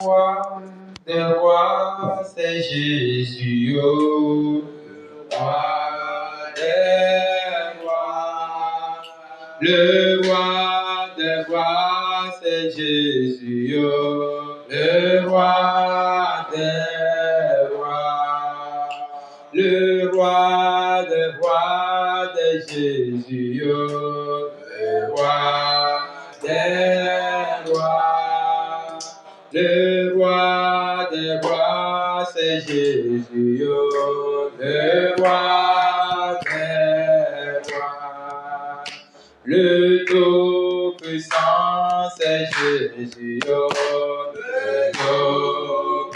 Roi des rois, c'est Jésus, oh. Roi des rois. Le roi des rois, c'est Jésus, oh. Le roi des rois. Le roi des rois, c'est Jésus, oh. Le roi des rois. Le roi des rois, c'est Jésus, oh. Le roi des rois. Le Tout-Puissant, c'est Jésus, oh. Le Tout-Puissant.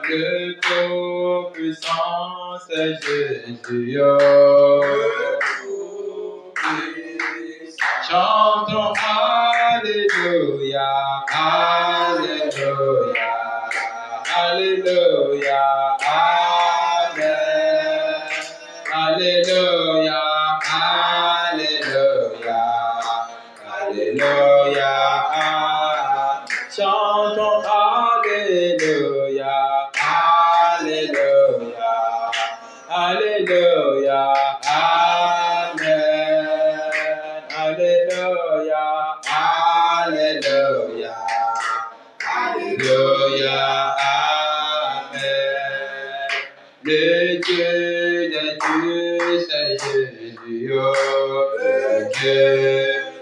Le Tout-Puissant, c'est Jésus, oh. Chantons Alléluia, Alléluia, Alléluia, Amen. Alléluia, Alléluia, Alléluia. Chantons Alléluia, Alléluia, Alléluia, Amen. Alléluia, Alléluia, Alléluia, Amen. Le Dieu des dieux, c'est Jésus, oh. Le Dieu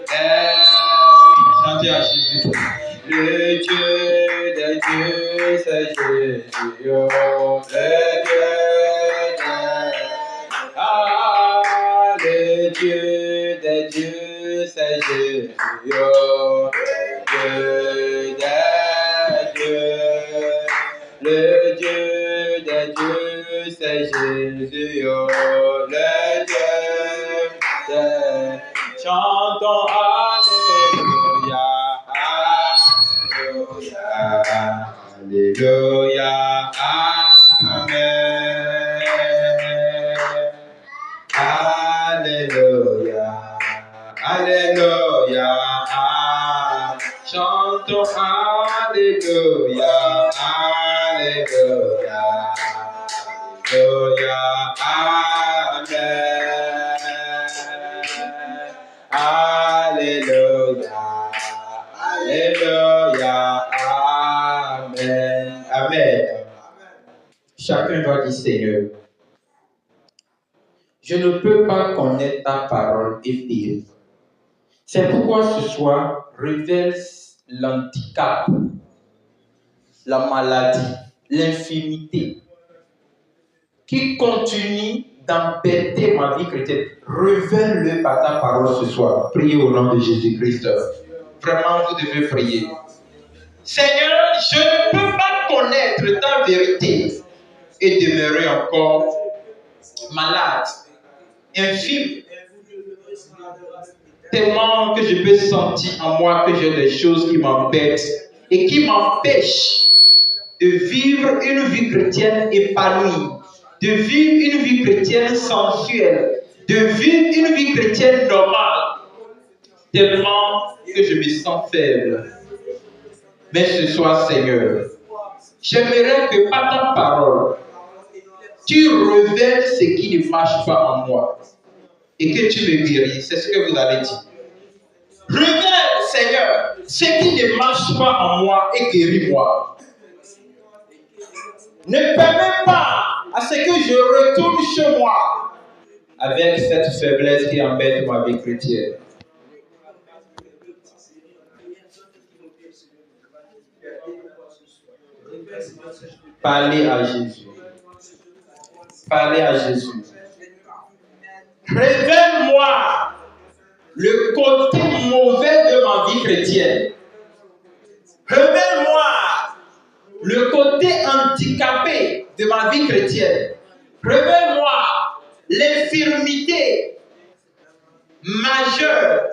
des... Chantez à Jésus. Le Dieu des dieux, c'est Jésus, oh. Le Dieu des... Ah, le Dieu des dieux, c'est Jésus, oh. Le Dieu des dieux. Le Dieu des dieux, c'est Jésus, oh. Le Dieu des... Chantons Alléluia, Alléluia, Amen. Alléluia, Alléluia, chantons Alléluia, Alléluia, Alléluia, Amen. Alléluia, Alléluia, Amen. Amen. Chacun doit dire Seigneur, je ne peux pas connaître ta parole et vivre. C'est pourquoi ce soir, révèle l'handicap, la maladie, l'infirmité qui continue d'embêter ma vie chrétienne. Révèle-le par ta parole ce soir. Priez au nom de Jésus-Christ. Vraiment, vous devez prier. Seigneur, je ne peux pas connaître ta vérité et demeurer encore malade, infirme. Tellement que je peux sentir en moi que j'ai des choses qui m'embêtent et qui m'empêchent de vivre une vie chrétienne épanouie, de vivre une vie chrétienne sensuelle, de vivre une vie chrétienne normale, tellement que je me sens faible. Mais ce soir, Seigneur, j'aimerais que par ta parole, tu révèles ce qui ne marche pas en moi et que tu me guéris. C'est ce que vous avez dit. Révèle, Seigneur, ce qui ne marche pas en moi et guéris-moi. Ne permets pas à ce que je retourne chez moi avec cette faiblesse qui embête ma vie chrétienne. Parlez à Jésus. Parlez à Jésus. Révèle-moi le côté mauvais de ma vie chrétienne. Révèle-moi le côté handicapé de ma vie chrétienne. Révèle-moi l'infirmité majeure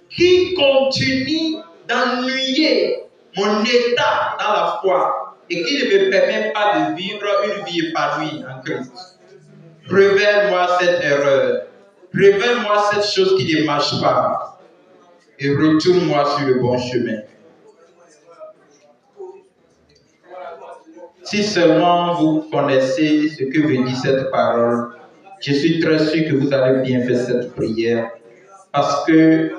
qui continue d'ennuyer mon état dans la foi et qui ne me permet pas de vivre une vie épanouie en Christ. Révèle-moi cette erreur. Révèle-moi cette chose qui ne marche pas et retourne-moi sur le bon chemin. Si seulement vous connaissez ce que veut dire cette parole, je suis très sûr que vous allez bien faire cette prière. Parce que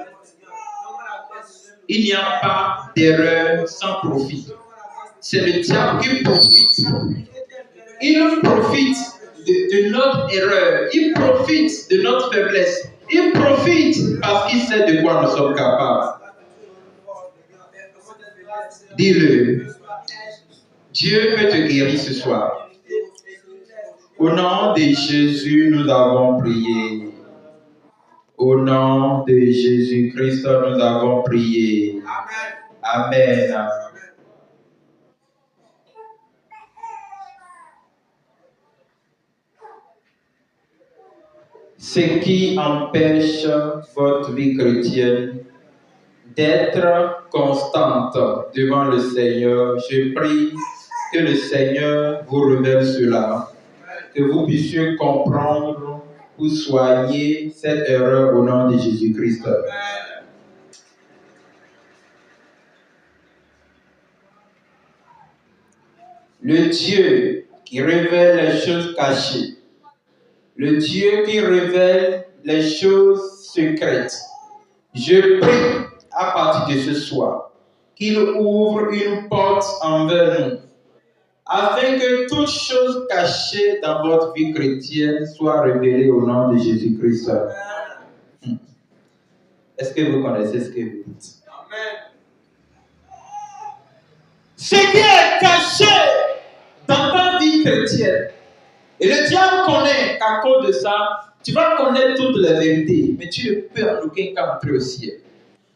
il n'y a pas d'erreur sans profit. C'est le diable qui profite. Il profite de notre erreur. Il profite de notre faiblesse. Il profite parce qu'il sait de quoi nous sommes capables. Dis-le. Dieu peut te guérir ce soir. Au nom de Jésus, nous avons prié. Au nom de Jésus-Christ, nous avons prié. Amen. Ce qui empêche votre vie chrétienne d'être constante devant le Seigneur, je prie que le Seigneur vous révèle cela, que vous puissiez comprendre, vous soyez cette erreur au nom de Jésus-Christ. Le Dieu qui révèle les choses cachées, le Dieu qui révèle les choses secrètes, je prie à partir de ce soir qu'il ouvre une porte envers nous, afin que toute chose cachée dans votre vie chrétienne soit révélée au nom de Jésus-Christ. Est-ce que vous connaissez ce que vous dites? Ce qui est caché dans ta vie chrétienne, et le diable connaît qu'à cause de ça, tu vas connaître toutes les vérités, mais tu ne peux en aucun cas entrer au ciel.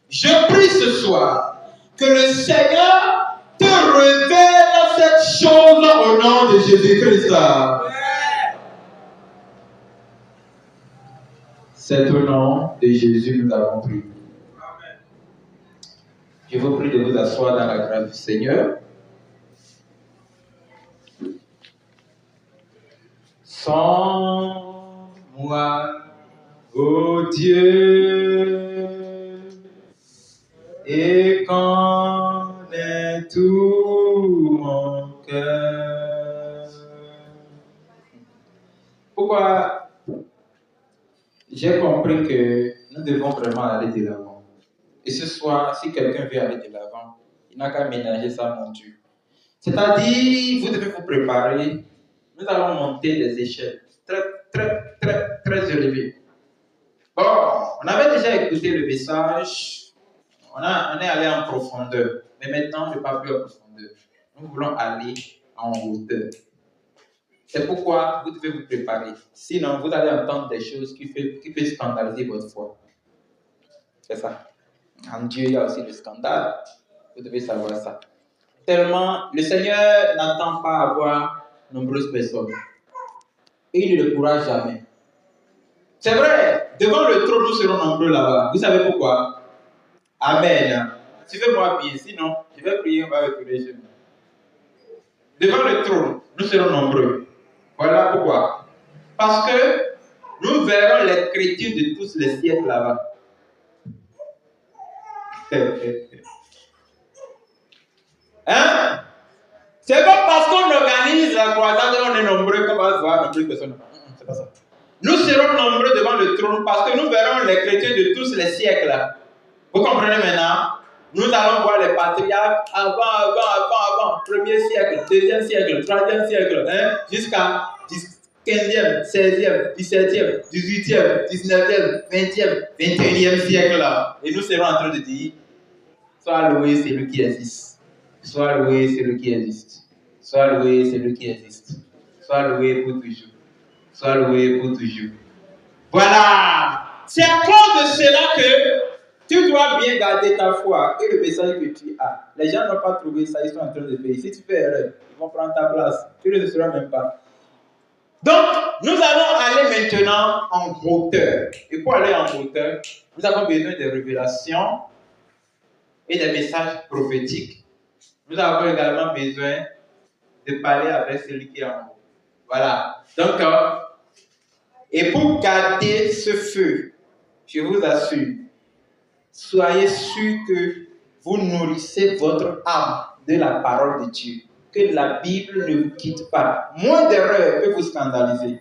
Je prie ce soir que le Seigneur te révèle cette chose au nom de Jésus-Christ. C'est au nom de Jésus que nous avons prié. Je vous prie de vous asseoir dans la grâce du Seigneur. Sans moi, ô Dieu, et connais tout mon cœur. Pourquoi j'ai compris que nous devons vraiment aller de l'avant. Et ce soir, si quelqu'un veut aller de l'avant, il n'a qu'à ménager sa monture. C'est-à-dire, vous devez vous préparer. Nous allons monter des échelles très élevées. Bon, on avait déjà écouté le message, on est allé en profondeur, mais maintenant, on ne va plus en profondeur. Nous voulons aller en hauteur. C'est pourquoi vous devez vous préparer. Sinon, vous allez entendre des choses qui peuvent scandaliser votre foi. C'est ça. En Dieu, il y a aussi le scandale. Vous devez savoir ça. Tellement, le Seigneur n'attend pas avoir nombreuses personnes. Et il ne le pourra jamais. C'est vrai, devant le trône, nous serons nombreux là-bas. Vous savez pourquoi? Amen. Suivez-moi bien, sinon, je vais prier, on va retourner chez nous. Devant le trône, nous serons nombreux. Voilà pourquoi. Parce que nous verrons les chrétiens de tous les siècles là-bas. Hein? C'est pas parce qu'on organise la croisade et on est nombreux qu'on va se voir nombreuses personnes. C'est pas ça. Nous serons nombreux devant le trône parce que nous verrons les chrétiens de tous les siècles. Vous comprenez maintenant? Nous allons voir les patriarches avant, premier siècle, deuxième siècle, troisième siècle, hein, jusqu'à 15e, 16e, 17e, 18e, 19e, 20e, 21e siècle là. Et nous serons en train de dire, sois loué celui qui existe. Sois loué celui qui existe. Sois loué celui qui existe. Sois loué pour toujours. Sois loué pour toujours. Voilà. C'est à cause de cela que tu dois bien garder ta foi et le message que tu as. Les gens n'ont pas trouvé ça, ils sont en train de payer. Si tu fais erreur, ils vont prendre ta place. Tu ne le sauras même pas. Donc, nous allons aller maintenant en hauteur. Et pour aller en hauteur, nous avons besoin de révélations et des messages prophétiques. Nous avons également besoin de parler avec celui qui est en haut. Voilà. Donc, et pour garder ce feu, je vous assure, soyez sûr que vous nourrissez votre âme de la parole de Dieu. que la Bible ne vous quitte pas. Moins d'erreurs peut vous scandaliser.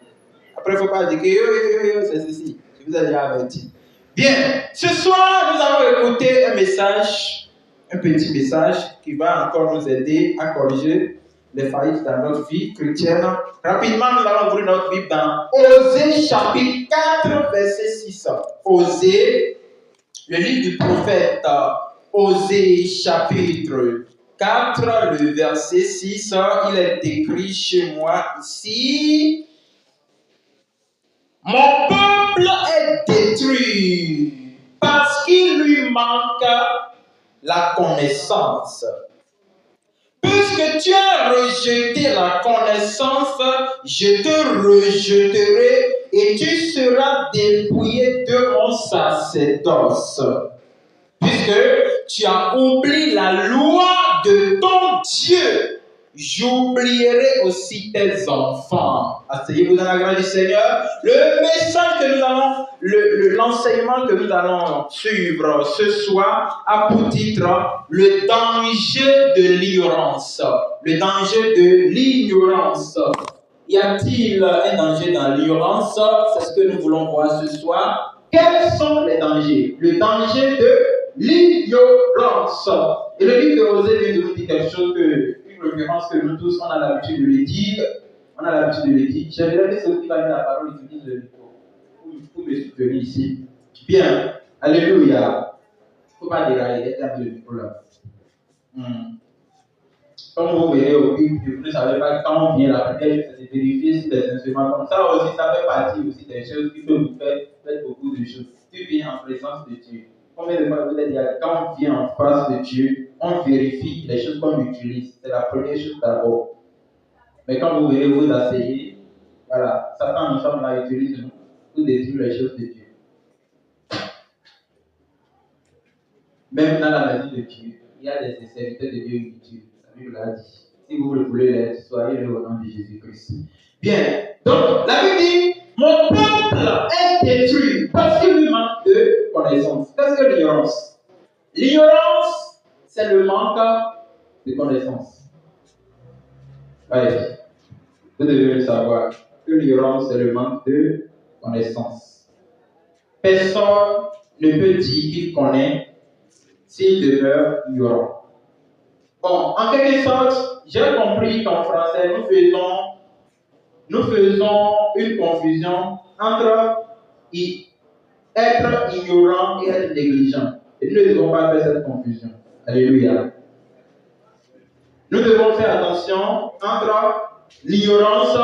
Après, il ne faut pas dire que c'est ceci. Je vous ai déjà averti. Bien, ce soir, nous allons écouter un message, un petit message qui va encore nous aider à corriger les faillites dans notre vie chrétienne. Rapidement, nous allons ouvrir notre Bible dans Osée chapitre 4, verset 6. Osée, le livre du prophète Osée chapitre 4, le verset 6, il est écrit chez moi ici. Mon peuple est détruit parce qu'il lui manque la connaissance. Puisque tu as rejeté la connaissance, je te rejetterai et tu seras dépouillé de mon sacerdoce. Puisque tu as oublié la loi de ton Dieu, j'oublierai aussi tes enfants. Asseyez-vous dans la grâce du Seigneur. Le message que nous allons, l'enseignement que nous allons suivre ce soir a pour titre le danger de l'ignorance. Le danger de l'ignorance. Y a-t-il un danger dans l'ignorance? C'est ce que nous voulons voir ce soir. Quels sont les dangers? Le danger de l'ignorance. Et le livre de Osée vient de nous dire quelque chose, une référence que nous tous, on a l'habitude de le dire. On a l'habitude de le dire. J'aimerais que ceux qui va dire la parole utilisent le micro. Pour me soutenir ici. Bien. Alléluia. Il ne faut pas dérailler. Il y a le micro là. Comme vous verrez au but, vous ne savez pas quand on vient la prière, c'est de vérifier si des instruments comme ça aussi, ça fait partie aussi des choses qui peuvent vous faire beaucoup de choses. Tu viens en présence de Dieu. Combien de fois vous avez dit, quand on vient en face de Dieu, on vérifie les choses qu'on utilise. C'est la première chose d'abord. Mais quand vous verrez vous asseyez, voilà, Satan nous sommes là, utilise nous pour détruire les choses de Dieu. Même dans la maison de Dieu, il y a des serviteurs de Dieu inutiles. La Bible l'a dit. Si vous le voulez l'être, soyez-le au nom de Jésus-Christ. Bien. Donc, la Bible dit, mon peuple est détruit parce qu'il lui manque de connaissance. Qu'est-ce que l'ignorance? L'ignorance, c'est le manque de connaissance. Ouais. Vous devez le savoir. Que l'ignorance, c'est le manque de connaissance. Personne ne peut dire qu'il connaît s'il demeure ignorant. Bon, en quelque sorte, j'ai compris qu'en français, nous faisons une confusion entre être ignorant et être négligent. Et nous ne devons pas faire cette confusion. Alléluia. Nous devons faire attention entre l'ignorance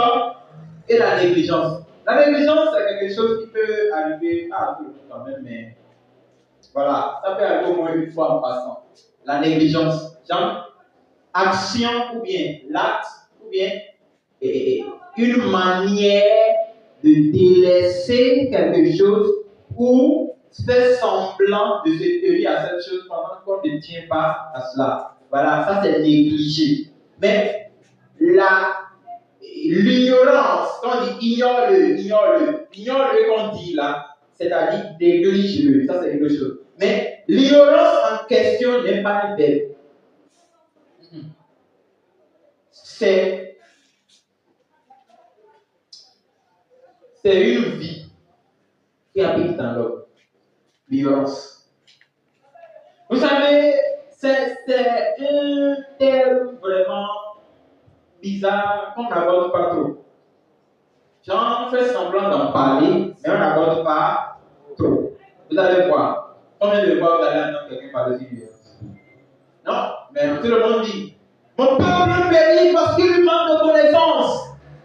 et la négligence. La négligence, c'est quelque chose qui peut arriver à tout le monde quand même, mais voilà, ça peut arriver au moins une fois en passant. La négligence, genre, action ou bien l'acte ou bien une manière de délaisser quelque chose ou faire semblant de se tenir à cette chose pendant qu'on ne tient pas à cela. Voilà, ça c'est négligé. Mais l'ignorance, quand on dit ignore-le qu'on dit là, c'est-à-dire néglige-le, ça c'est quelque chose. Mais l'ignorance en question n'est pas un verbe. C'est une vie qui habite dans l'homme. L'ignorance. Vous savez, c'est un terme vraiment bizarre qu'on n'aborde pas trop. Genre, on fait semblant d'en parler, mais on n'aborde pas trop. Vous allez voir. Combien de fois vous allez entendre quelqu'un parler de l'ignorance? Non, mais tout le monde dit mon peuple périt parce qu'il lui manque de connaissance.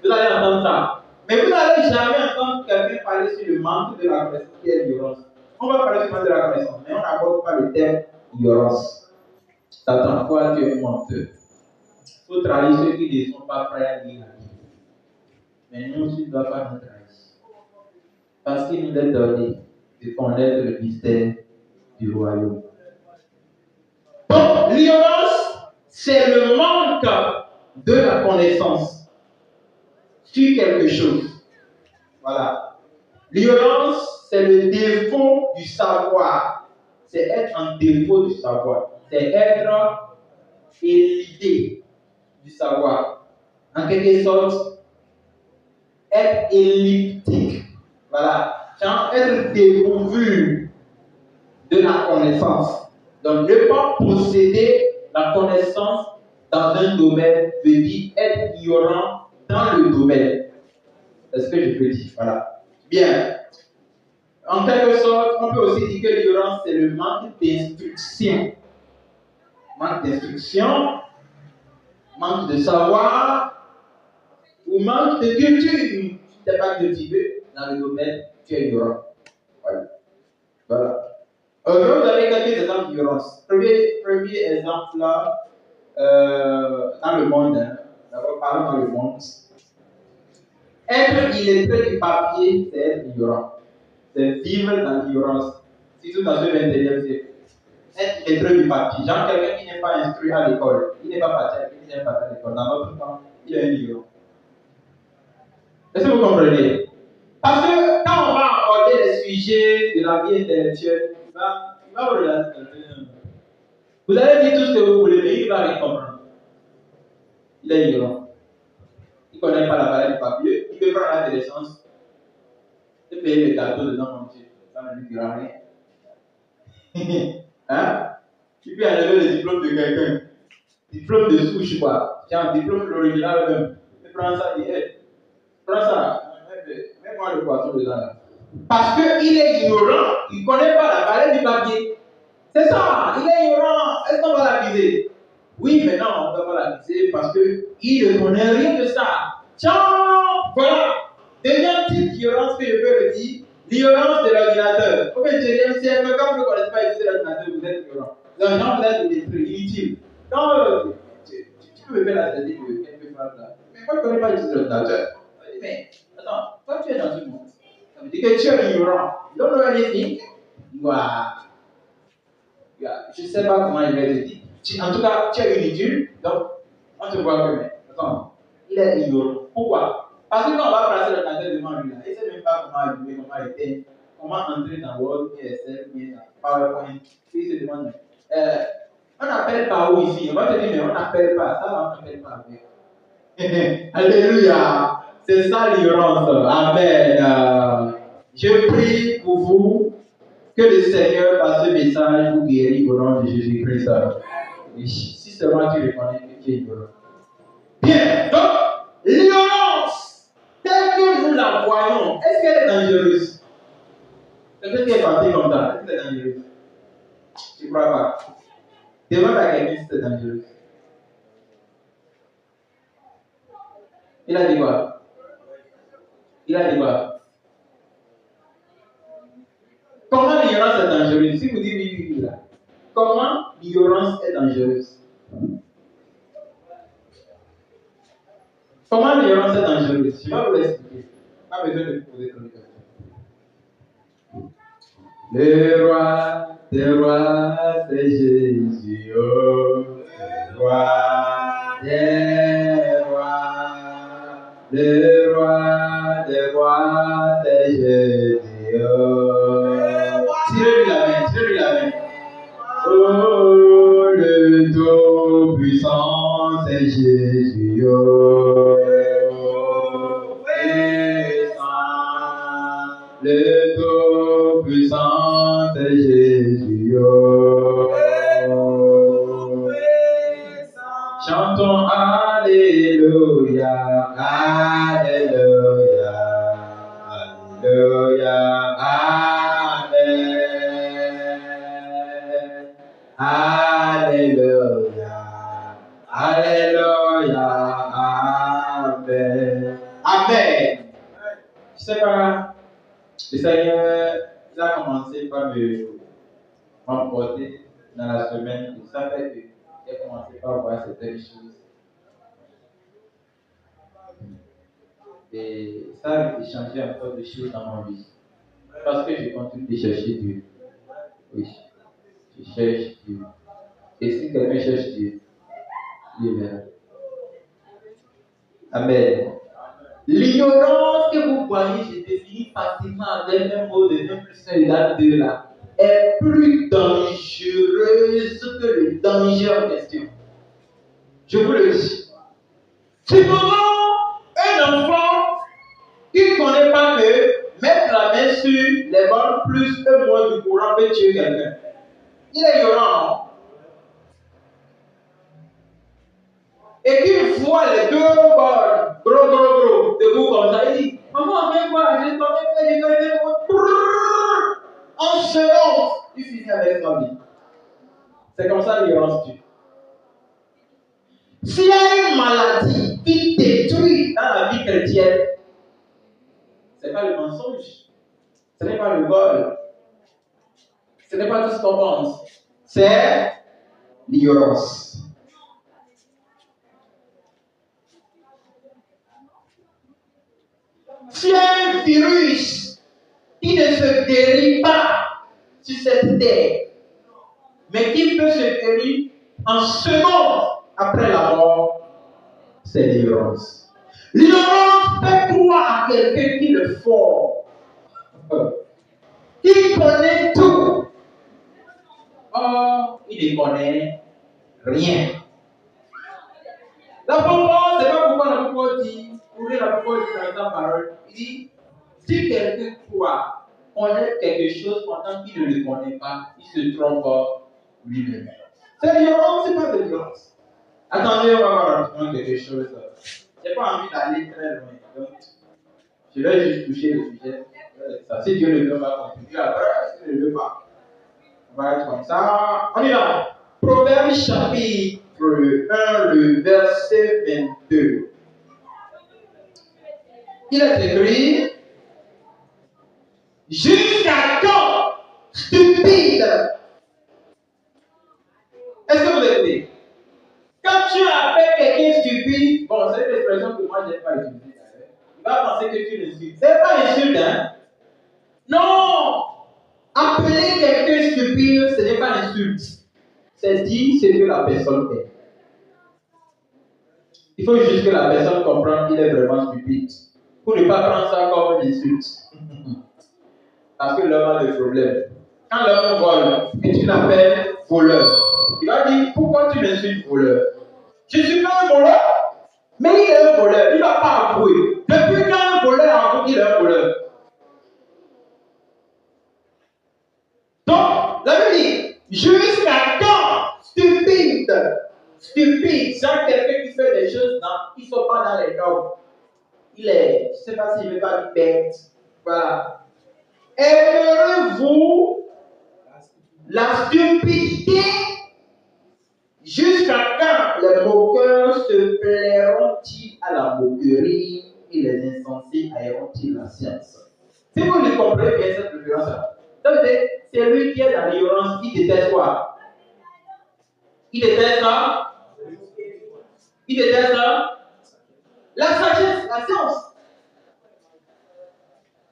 Vous allez entendre ça. Mais vous n'allez jamais entendre quelqu'un parler sur le manque de la connaissance qui est l'ignorance. On va parler sur le manque de la connaissance, mais on n'aborde pas le terme ignorance. Satan, toi, tu es menteur. Il faut trahir ceux qui ne sont pas prêts à lire la Bible. Mais nous, tu ne dois pas nous trahir. Parce qu'il nous est donné de connaître le mystère du royaume. Donc, l'ignorance, c'est le manque de la connaissance sur quelque chose. Voilà. L'ignorance, c'est le défaut du savoir. C'est être en défaut du savoir. C'est être éludé du savoir. En quelque sorte, être elliptique. Voilà. Genre être dépourvu de la connaissance. Donc, ne pas posséder la connaissance dans un domaine veut dire être ignorant dans le domaine. Est-ce que je peux dire? Voilà. Bien. En quelque sorte, on peut aussi dire que l'ignorance, c'est le manque d'instruction. Manque d'instruction, manque de savoir, ou manque de culture. Si tu n'es pas cultivé dans le domaine, tu es ignorant. Voilà. Je vais vous donner quelques exemples d'ignorance. Premier exemple là, dans le monde, hein. D'abord, parlons dans le monde. Être illettré du papier, c'est être ignorant. C'est vivre dans l'ignorance. Surtout dans ce 21e siècle. Être illettré du papier. Genre quelqu'un qui n'est pas instruit à l'école. Il n'est pas parti à l'école. Dans notre temps, il est un ignorant. Est-ce que vous comprenez? Parce que quand on va aborder les sujets de la vie intellectuelle, il va vous regarder quelqu'un. Vous allez dire tout ce que vous voulez, mais il ne va rien comprendre. Il est ignorant. Il ne connaît pas la valeur du papier. Il peut prendre la télécence et payer les cadeaux dedans, mon Dieu. Ça ne lui dira rien. Hein? Tu peux enlever le diplôme de quelqu'un. Diplôme de souche, quoi. Tiens, diplôme de l'original même. Tu prends ça, dis, hey, prends ça. Mets-moi le poisson dedans là. Parce qu'il est ignorant, il ne connaît pas la valeur du papier. C'est ça, il est ignorant. Est-ce qu'on va l'accuser? Oui, mais non, on ne va pas l'accuser parce qu'il ne connaît rien de ça. Tiens, voilà. Deuxième type d'ignorance que je peux le dire, l'ignorance de l'ordinateur. Au 21e siècle, quand vous ne connaissez pas utiliser l'ordinateur, vous êtes ignorant. Donc, quand vous êtes inutile. Quand tu peux me faire la théorie de quelques phrases là. Mais moi, je ne connais pas utiliser l'ordinateur. Mais, attends, quand tu es dans ce monde, ça veut dire que tu es ignorant. You don't know anything. Je ne sais pas comment il va te dire. En tout cas, tu es inutile. Donc, on te voit que, attends, il est ignorant. Pourquoi? Parce que quand on va placer l'ordinateur devant lui, là, il ne sait même pas comment allumer, comment éteindre, comment entrer dans Word, Excel, PowerPoint. Puis il se demande, on n'appelle pas où ici? On va te dire, mais on n'appelle pas. Ça, on n'appelle pas avec. Alléluia. C'est ça l'ignorance. Amen. Je prie pour vous que le Seigneur, par ce message, vous guérit au nom de Jésus-Christ. Oui, si seulement tu reconnais que tu es ignorant. Bien, donc, l'ignorance, telle que nous la voyons, est-ce qu'elle est dangereuse? Quelqu'un qui est parti comme ça, est-ce qu'elle est dangereuse? Tu ne crois pas? Demande à quelqu'un si c'est dangereux. Il a dit quoi? Il a dit quoi? Comment l'ignorance est dangereuse? Si vous dites oui, là. Comment l'ignorance est dangereuse? Comment l'ignorance est dangereuse? Je vais vous l'expliquer. Pas besoin de vous poser trop de questions. Le roi des rois, c'est Jésus. Oh, le roi des rois. Le roi des rois, c'est Jésus. Oh. Tirez-lui la main, tirez-lui la main. Oh, le Tout-Puissant, c'est Jésus. Oh, le Tout-Puissant, c'est Jésus. Oh. Chantons Alléluia, Alléluia, Alléluia, Amen. Alléluia, Alléluia, Amen. Amen. Je sais pas, le Seigneur a commencé par m'emporter dans la semaine. Ça fait que j'ai commencé par voir certaines choses. Et ça a changé encore de choses dans ma vie. Parce que je continue de chercher Dieu. Oui, je cherche Dieu. Et si quelqu'un cherche Dieu, il verra. Amen. L'ignorance que vous voyez, je définis facilement avec un mot de 1 plus 1 égale 2 là, est plus dangereuse que le danger en question. Je vous le dis. Supposons un enfant qui ne connaît pas que mettre la main sur les balles plus un moins du courant peut tuer quelqu'un. Il est ignorant, non? Et qu'il voit les deux balles, gros, debout comme ça, il dit, maman, viens voir, je t'en ai fait, en seconde, il finit avec sa vie. C'est comme ça l'ignorance tue. S'il y a une maladie qui détruit dans la vie chrétienne, ce n'est pas le mensonge, ce n'est pas le vol, ce n'est pas tout ce qu'on pense, c'est l'ignorance. S'il y a un virus qui ne se guérit pas sur cette terre, mais qui peut se guérir en secondes après la mort, c'est l'ignorance. L'ignorance fait croire à quelqu'un qui le fort, qui connaît tout. Or, il ne connaît rien. La parole, c'est pas pourquoi la parole dit, ouvrez la parole dans sa parole, il dit, si quelqu'un croit connaître quelque chose pendant qu'il ne le connaît pas, il se trompe lui-même. C'est l'ignorance, c'est pas de l'ignorance. Attendez, on va voir rapidement quelque chose. Je n'ai pas envie d'aller très loin. Donc, je vais juste toucher le sujet. Ça, si Dieu le veut, on va continuer. Après, si Dieu ne le veut pas, on va être comme ça. On y va. Proverbe chapitre 1, le verset 22. Il est écrit, jusqu'à quand, stupide? Est-ce que vous êtes? Quand tu appelles quelqu'un stupide, bon, c'est une expression que moi je n'ai pas utilisée. Il va penser que tu l'insultes. Ce n'est pas insulte, hein? Non! Appeler quelqu'un stupide, ce n'est pas l'insulte. C'est dire ce que la personne est. Il faut juste que la personne comprenne qu'il est vraiment stupide. Pour ne pas prendre ça comme une insulte. Parce que l'homme a des problèmes. Quand l'homme vole et tu l'appelles voleur, il va dire pourquoi tu m'insultes voleur? Je ne suis pas un voleur, mais il est un voleur. Il ne va pas avouer. Depuis quand un voleur avoue qu'il est un voleur? Donc, la Bible dit jusqu'à quand? Stupide. Stupide, c'est quelqu'un qui fait des choses qui ne sont pas dans les normes. Il est, je ne sais pas s'il ne veut pas dire bête. Voilà. Aimerez-vous la stupidité? Jusqu'à quand les moqueurs se plairont-ils à la moquerie et les insensés haïront-ils la science? Si vous ne comprenez bien cette référence-là, ça veut dire c'est lui qui est dans l'ignorance, il déteste quoi? Il déteste ça? Il déteste ça? La sagesse, la science.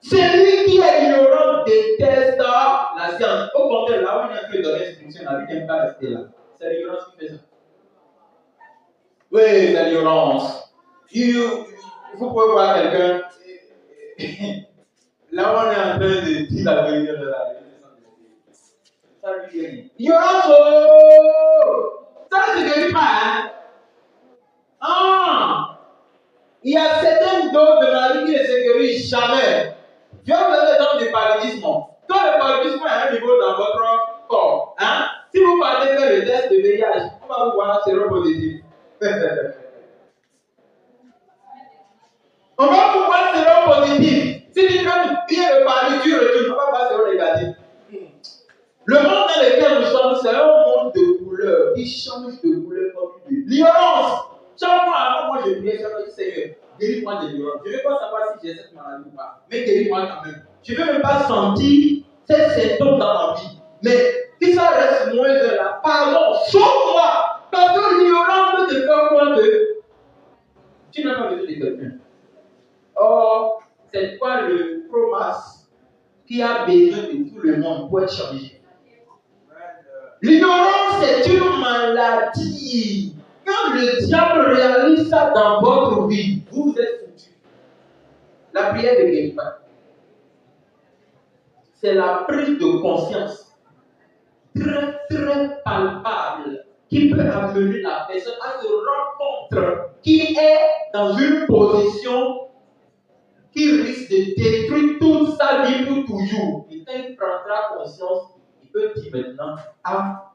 Celui qui est ignorant déteste la science. Au contraire, là où il y a que donner l'instruction, la vie n'aime pas rester là. C'est l'ignorance qui fait ça. Oui, c'est l'ignorance. Vous pouvez voir quelqu'un. Là où on est en train de dire la vérité de la vie. Ça lui dit rien. Ignorance, oh! Ça ne se guérit pas, hein? Ah! Il y a certaines doses de maladie qui ne se guérissent jamais. Je vais vous donner l'exemple du paludisme. Quand le paludisme est à un niveau dans votre corps, hein, si vous partez faire le test de VIH, on va vous voir séropositif. On va vous voir séropositif. Si tu fais bien le paludisme, tu retournes, on va voir séronégatif. Le monde dans lequel nous sommes, c'est un monde de couleurs qui change de couleur comme une l'ignorance. Chaque fois avant, moi je priais, je dis Seigneur, guéris-moi de l'ignorance. Je ne veux pas savoir si j'ai cette maladie ou pas, mais guéris-moi quand même. Je ne veux même pas sentir ces symptômes dans ma vie. Mais si ça reste moins de là, pardon, sauve-moi. Parce que l'ignorance peut te faire croire que tu n'as pas besoin de quelqu'un. Or, c'est quoi le promas qui a besoin de tout le monde pour être changé? L'ignorance est une maladie. Quand le diable réalise ça dans votre vie, vous êtes foutus. La prière ne guérit pas. C'est la prise de conscience très, très palpable qui peut amener la personne à se rendre compte qu'il est dans une position qui risque de détruire toute sa vie pour toujours. Et quand il prendra conscience, il peut dire maintenant, ah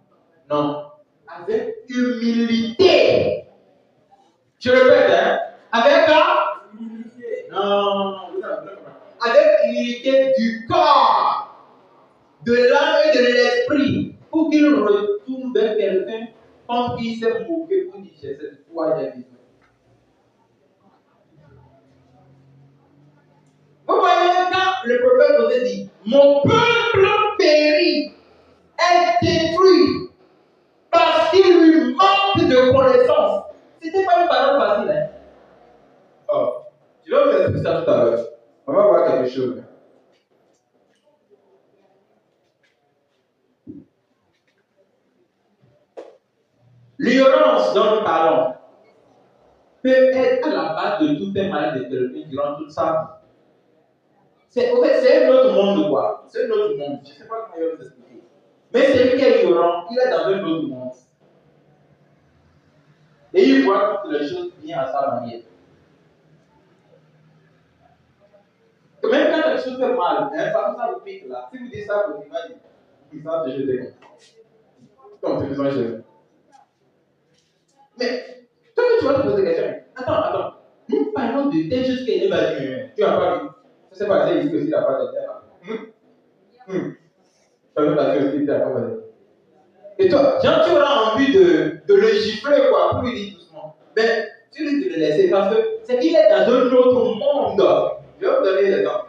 non, avec humilité. Je répète, hein, avec humilité. Non, avec humilité du corps, de l'âme et de l'esprit, pour qu'il retourne vers quelqu'un quand il s'est moqué pour dire j'ai cette foi, j'ai besoin. Vous voyez, quand le prophète nous a dit, mon peuple périt, est détruit parce qu'il lui manque de connaissances. C'était pas une parole facile, hein? Oh, je vais vous expliquer ça tout à l'heure. On va voir quelque chose. L'ignorance dont nous parlons peut être à la base de tout un mal de quelqu'un durant toute sa vie. En fait, c'est un autre monde, quoi. C'est un autre monde. Je ne sais pas comment je vais vous expliquer. Mais celui qui est ignorant, il est dans un autre monde. Et il voit toutes les choses bien à sa manière. Même quand quelque chose fait mal, hein, ça vous pique là. Si vous dites ça, vous imaginez. Ils savent te jeter comme c'est besoin de jeter. Mais, toi, tu vas te poser la question. Attends. Nous parlons de telle chose qui est évaluée. Tu n'as pas vu. Ça s'est passé ici aussi, tu n'as pas de terre. Ça veut passer aussi, tu n'as pas de. Et toi, Jean, tu auras envie de le gifler, quoi, pour lui dire doucement. Mais tu risques de le laisser parce que c'est qu'il est dans un autre monde. Je vais vous donner l'exemple.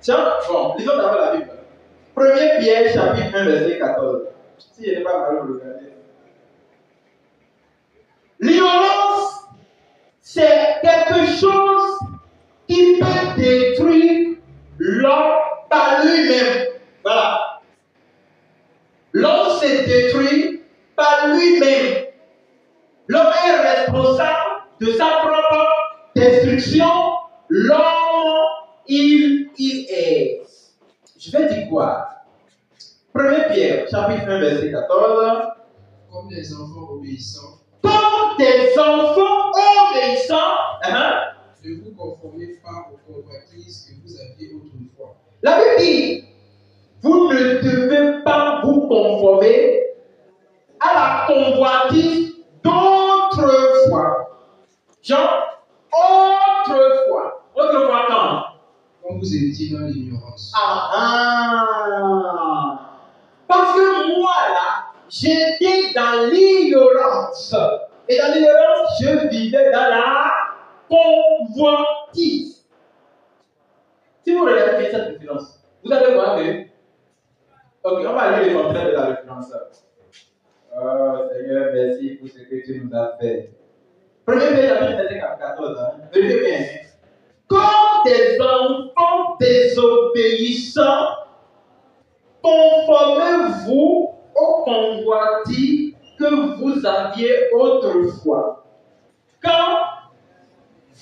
Tiens, bon, lisons d'abord la Bible. 1 Pierre, chapitre 1, verset 14. Si je n'ai pas mal regardé. L'ignorance, c'est quelque chose qui peut détruire l'homme par lui-même. Voilà. L'homme se détruit par lui-même. L'homme est responsable de sa propre destruction. L'homme, il est. Je vais dire quoi? 1 Pierre, chapitre 1, verset 14. Comme des enfants obéissants. Comme des enfants obéissants. Ne vous conformez pas aux convoitises que vous aviez autrefois. La Bible dit, vous ne devez pas vous conformer à la convoitise d'autrefois. Genre, autrefois. Autrefois quand? Quand vous étiez dans l'ignorance. Parce que moi là, j'étais dans l'ignorance. Et dans l'ignorance, je vivais dans la convoitise. Si vous regardez cette référence, vous allez voir que. Ok, on va lire les contraires de la référence. Oh Seigneur, merci pour ce que tu nous as fait. Premier chapitre 14. Vérifiez bien. Comme des enfants désobéissants, conformez-vous aux convoitises que vous aviez autrefois, quand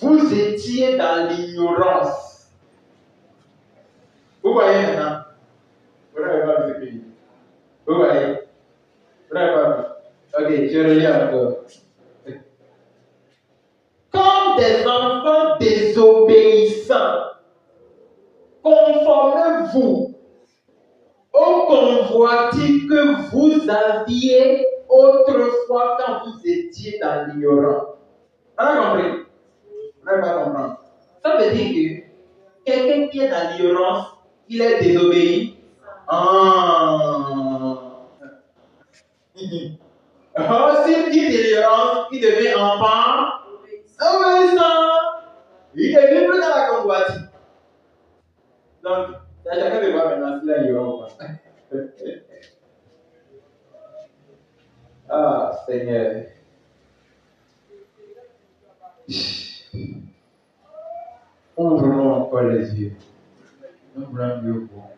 vous étiez dans l'ignorance. Vous voyez maintenant? Vous n'avez pas vu ce qu'il dit. Vous voyez? Vous n'avez pas vu. Ok, je relis encore. Comme des enfants désobéissants, conformez-vous aux convoitises que vous aviez autrefois quand vous étiez dans l'ignorance. On a compris? On n'a pas compris. Ça veut dire que quelqu'un qui est dans l'ignorance, il est désobéi. S'il dit l'ignorance, il devient enfant obéissant. Il devient plus dans la convoitise. Donc, c'est à chacun de voir maintenant s'il est ignorant ou pas. Ah, Seigneur. Ouvrons encore les yeux. Nous voulons mieux voir.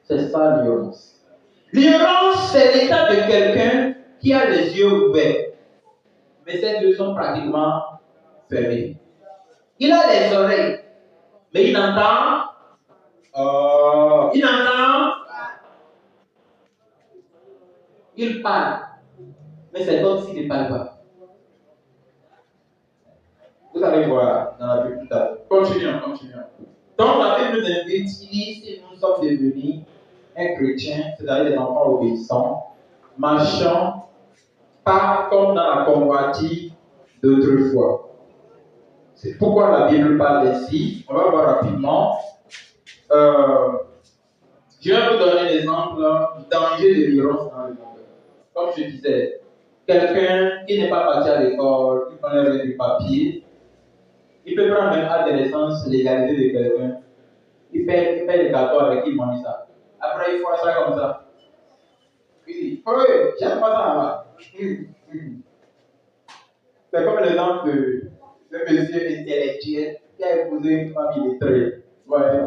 C'est ça l'ignorance. L'ignorance, c'est l'état de quelqu'un qui a les yeux ouverts, mais ses yeux sont pratiquement fermés. Il a les oreilles, mais il entend. Il Il parle, mais c'est comme s'il ne parle pas. Vous allez voir dans la Bible plus tard. Continuons. Donc la Bible nous invite, il dit, si nous sommes devenus un chrétien, c'est-à-dire des enfants obéissants, marchant pas comme dans la convoitise d'autrefois. C'est pourquoi la Bible parle ainsi. On va voir rapidement. Je vais vous donner l'exemple du danger de l'ignorance dans le monde. Comme je disais, quelqu'un qui n'est pas parti à l'école, qui connaît du papier, il peut prendre même adolescence l'égalité de quelqu'un. Il fait le gâteau avec qui il mange ça. Après, il fait ça comme ça. Il dit, oh, oui, j'aime pas ça là-bas. C'est comme l'exemple de monsieur intellectuel qui a épousé une femme illettrée. Ouais.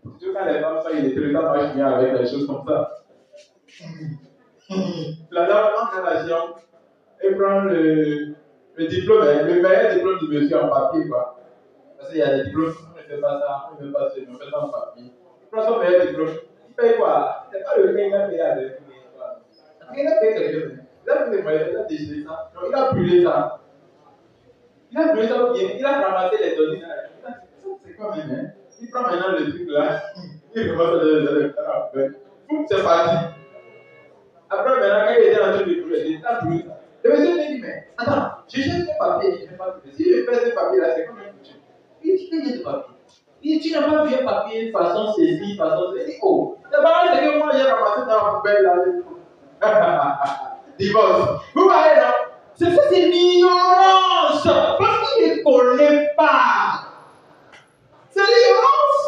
Surtout quand les femmes sont illettrées, ça marche bien avec des choses comme ça. La dame entre dans la chambre et prend le diplôme, le meilleur diplôme du monsieur en papier, quoi. Parce qu'il y a des diplômes, on ne fait pas ça, on ne fait pas ça, on fait ça en papier. Il prend son meilleur diplôme, il paye quoi? C'est pas le gars qui a payé avec lui. Il a payé quelque chose. Il a pris les moyens, il a déchiré ça. Donc il a brûlé ça. Il a brûlé ça bien, il a ramassé les données. C'est quoi même, hein? Il prend maintenant le truc là, il commence à le faire après. Boum, c'est parti. Après, maintenant, quand il était en train de brûler, il a brûlé ça. Le monsieur me dit, mais attends, je cherche ce papier, je n'ai pas trouvé. Si je fais ce papier là, c'est comme un couture. Il dit, quel est ce papier? Il dit, tu n'as pas vu un papier façon ceci, façon ceci. Il dit, oh, d'abord, c'est que moi j'ai ramassé dans la poubelle là. Divorce. Vous voyez, non? C'est ça, c'est l'ignorance. Parce qu'il ne connaît pas. C'est l'ignorance.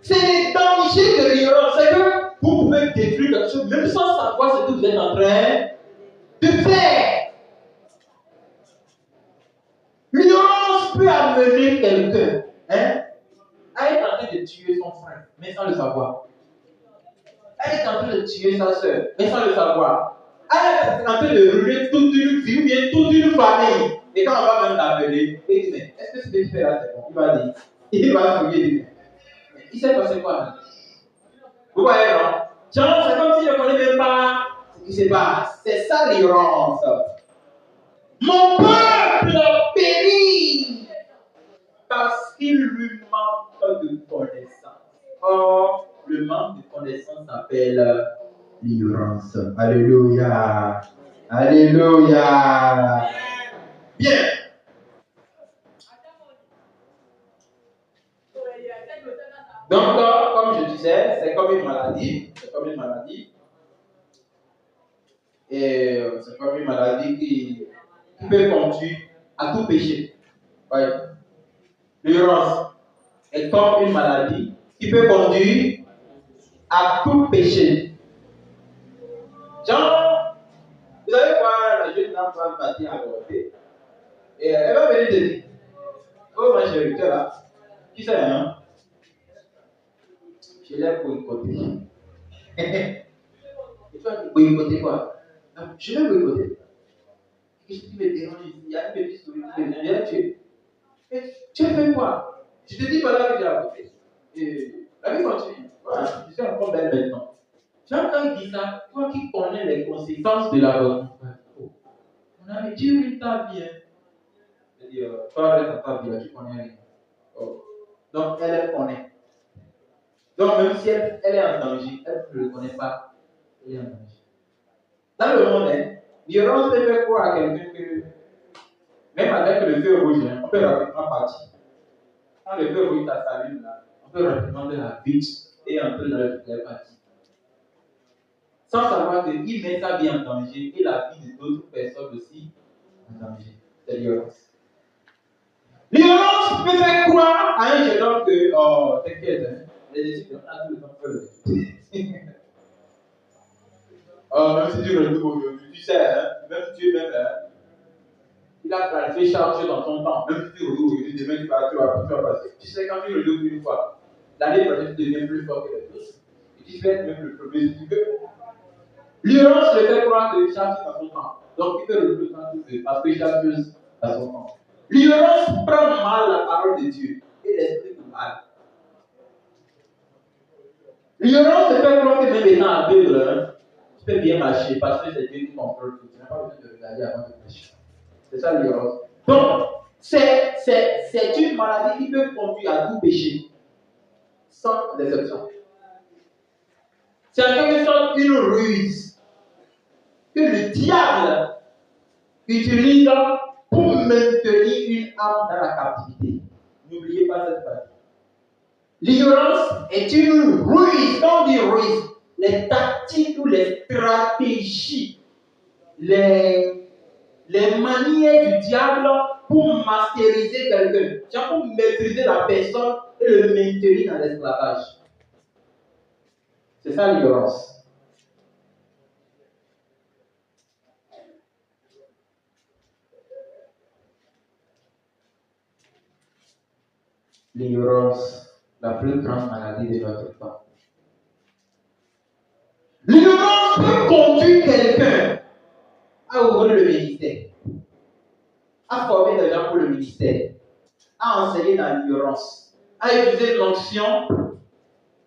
C'est les dangers de l'ignorance. C'est que vous pouvez détruire quelque chose même sans savoir ce que vous êtes en train de faire. L'ignorance peut amener quelqu'un à être en train de tuer son frère, mais sans le savoir. À être en train de tuer sa soeur, mais sans le savoir. À être en train de ruiner toute une vie ou bien toute une famille. Et quand on va même l'appeler, il dit, mais est-ce que ce que tu fais là, c'est bon? Il va dire, il va fouiller. Il sait pas c'est quoi. Vous voyez, non? Genre, c'est comme s'il ne connaît même pas ce qui se passe. C'est ça l'ignorance. Mon peuple périt parce qu'il lui manque de connaissance. Or, le manque de connaissance s'appelle l'ignorance. Alléluia. Alléluia. Bien. Donc, comme je disais, c'est comme une maladie. Et c'est comme une maladie qui peut conduire à tout péché. Oui. L'ignorance est comme une maladie qui peut conduire à tout péché. Genre, vous allez voir la jeune dame va partir à l'avorter. Et elle va venir te dire, oh ma chérie, tu es là. Qui c'est, hein? Je l'ai boycotté. Et tu vas boycotter quoi? Non, je l'ai boycotté. Qu'est-ce qui me dérange ici? Il y a une petite souris qui me vient tuer. Tu as fait quoi? Je te dis voilà que j'ai avorté. Et la vie continue. Voilà, je suis encore belle maintenant. Quand il dit ça, toi qui connais les conséquences de l'avortement, mon ami, tu ris ta vie. C'est-à-dire, toi, reste à ta vie, tu connais rien. Oh. Donc, elle connaît. Donc, même si elle est en danger, elle ne le connaît pas, elle est en danger. Dans le monde, l'ignorance peut faire croire à quelqu'un que, même avec le feu rouge, on peut rapidement partir. Quand le feu rouge s'allume là, on peut rapidement faire la vite et entrer dans le parti. Sans savoir qu'il met sa vie en danger et la vie d'autres personnes aussi en danger. C'est l'ignorance. L'ignorance peut faire croire à un jeune homme que, oh, t'inquiète, les études, on a tout le temps pour le même si tu retrouves aujourd'hui, tu sais, même Dieu, il a planifié chaque chose dans ton temps. Même si tu retrouves aujourd'hui, demain tu vas passer. Tu sais, quand tu retrouves une fois, l'année prochaine, tu deviens plus fort que les autres. Et tu fais même le premier si tu veux. L'ignorance le fait croire que chaque chose a son temps. Donc, il peut retrouver le temps tout seul, parce que chaque chose a son temps. L'ignorance prend mal la parole de Dieu et l'esprit du mal. L'ignorance se fait croire que même étant aveugle, Tu peux bien marcher parce que c'est Dieu qui contrôle tout. Tu n'as pas besoin de regarder avant de marcher. C'est ça l'ignorance. Donc, c'est une maladie qui peut conduire à tout péché, sans exception. C'est en quelque sorte une ruse que le diable utilise pour maintenir une âme dans la captivité. N'oubliez pas cette partie. L'ignorance est une ruse. Quand on dit ruse, les tactiques ou les stratégies, les manières du diable pour masteriser quelqu'un, genre pour maîtriser la personne et le maintenir dans l'esclavage. C'est ça l'ignorance. L'ignorance, la plus grande maladie de notre temps. L'ignorance peut conduire quelqu'un à ouvrir le ministère, à former des gens pour le ministère, à enseigner dans l'ignorance, à utiliser l'onction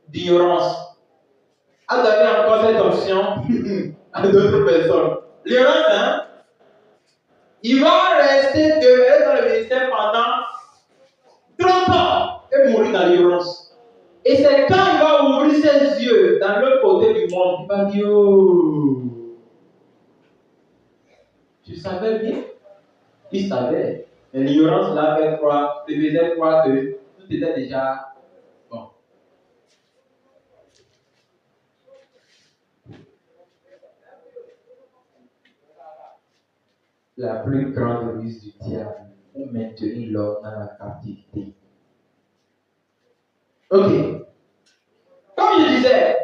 d'ignorance, à donner encore cette onction à d'autres personnes. L'ignorance, hein? Il va rester demeuré dans le ministère pendant 30 ans et mourir dans l'ignorance. Et c'est quand il va ouvrir ses yeux dans l'autre côté du monde, il va dire, oh, tu savais bien? Il savait. Mais l'ignorance l'a fait croire, lui faisait croire que tout était déjà bon. La plus grande ruse du diable pour maintenir l'homme dans la captivité. Ok. Comme je disais,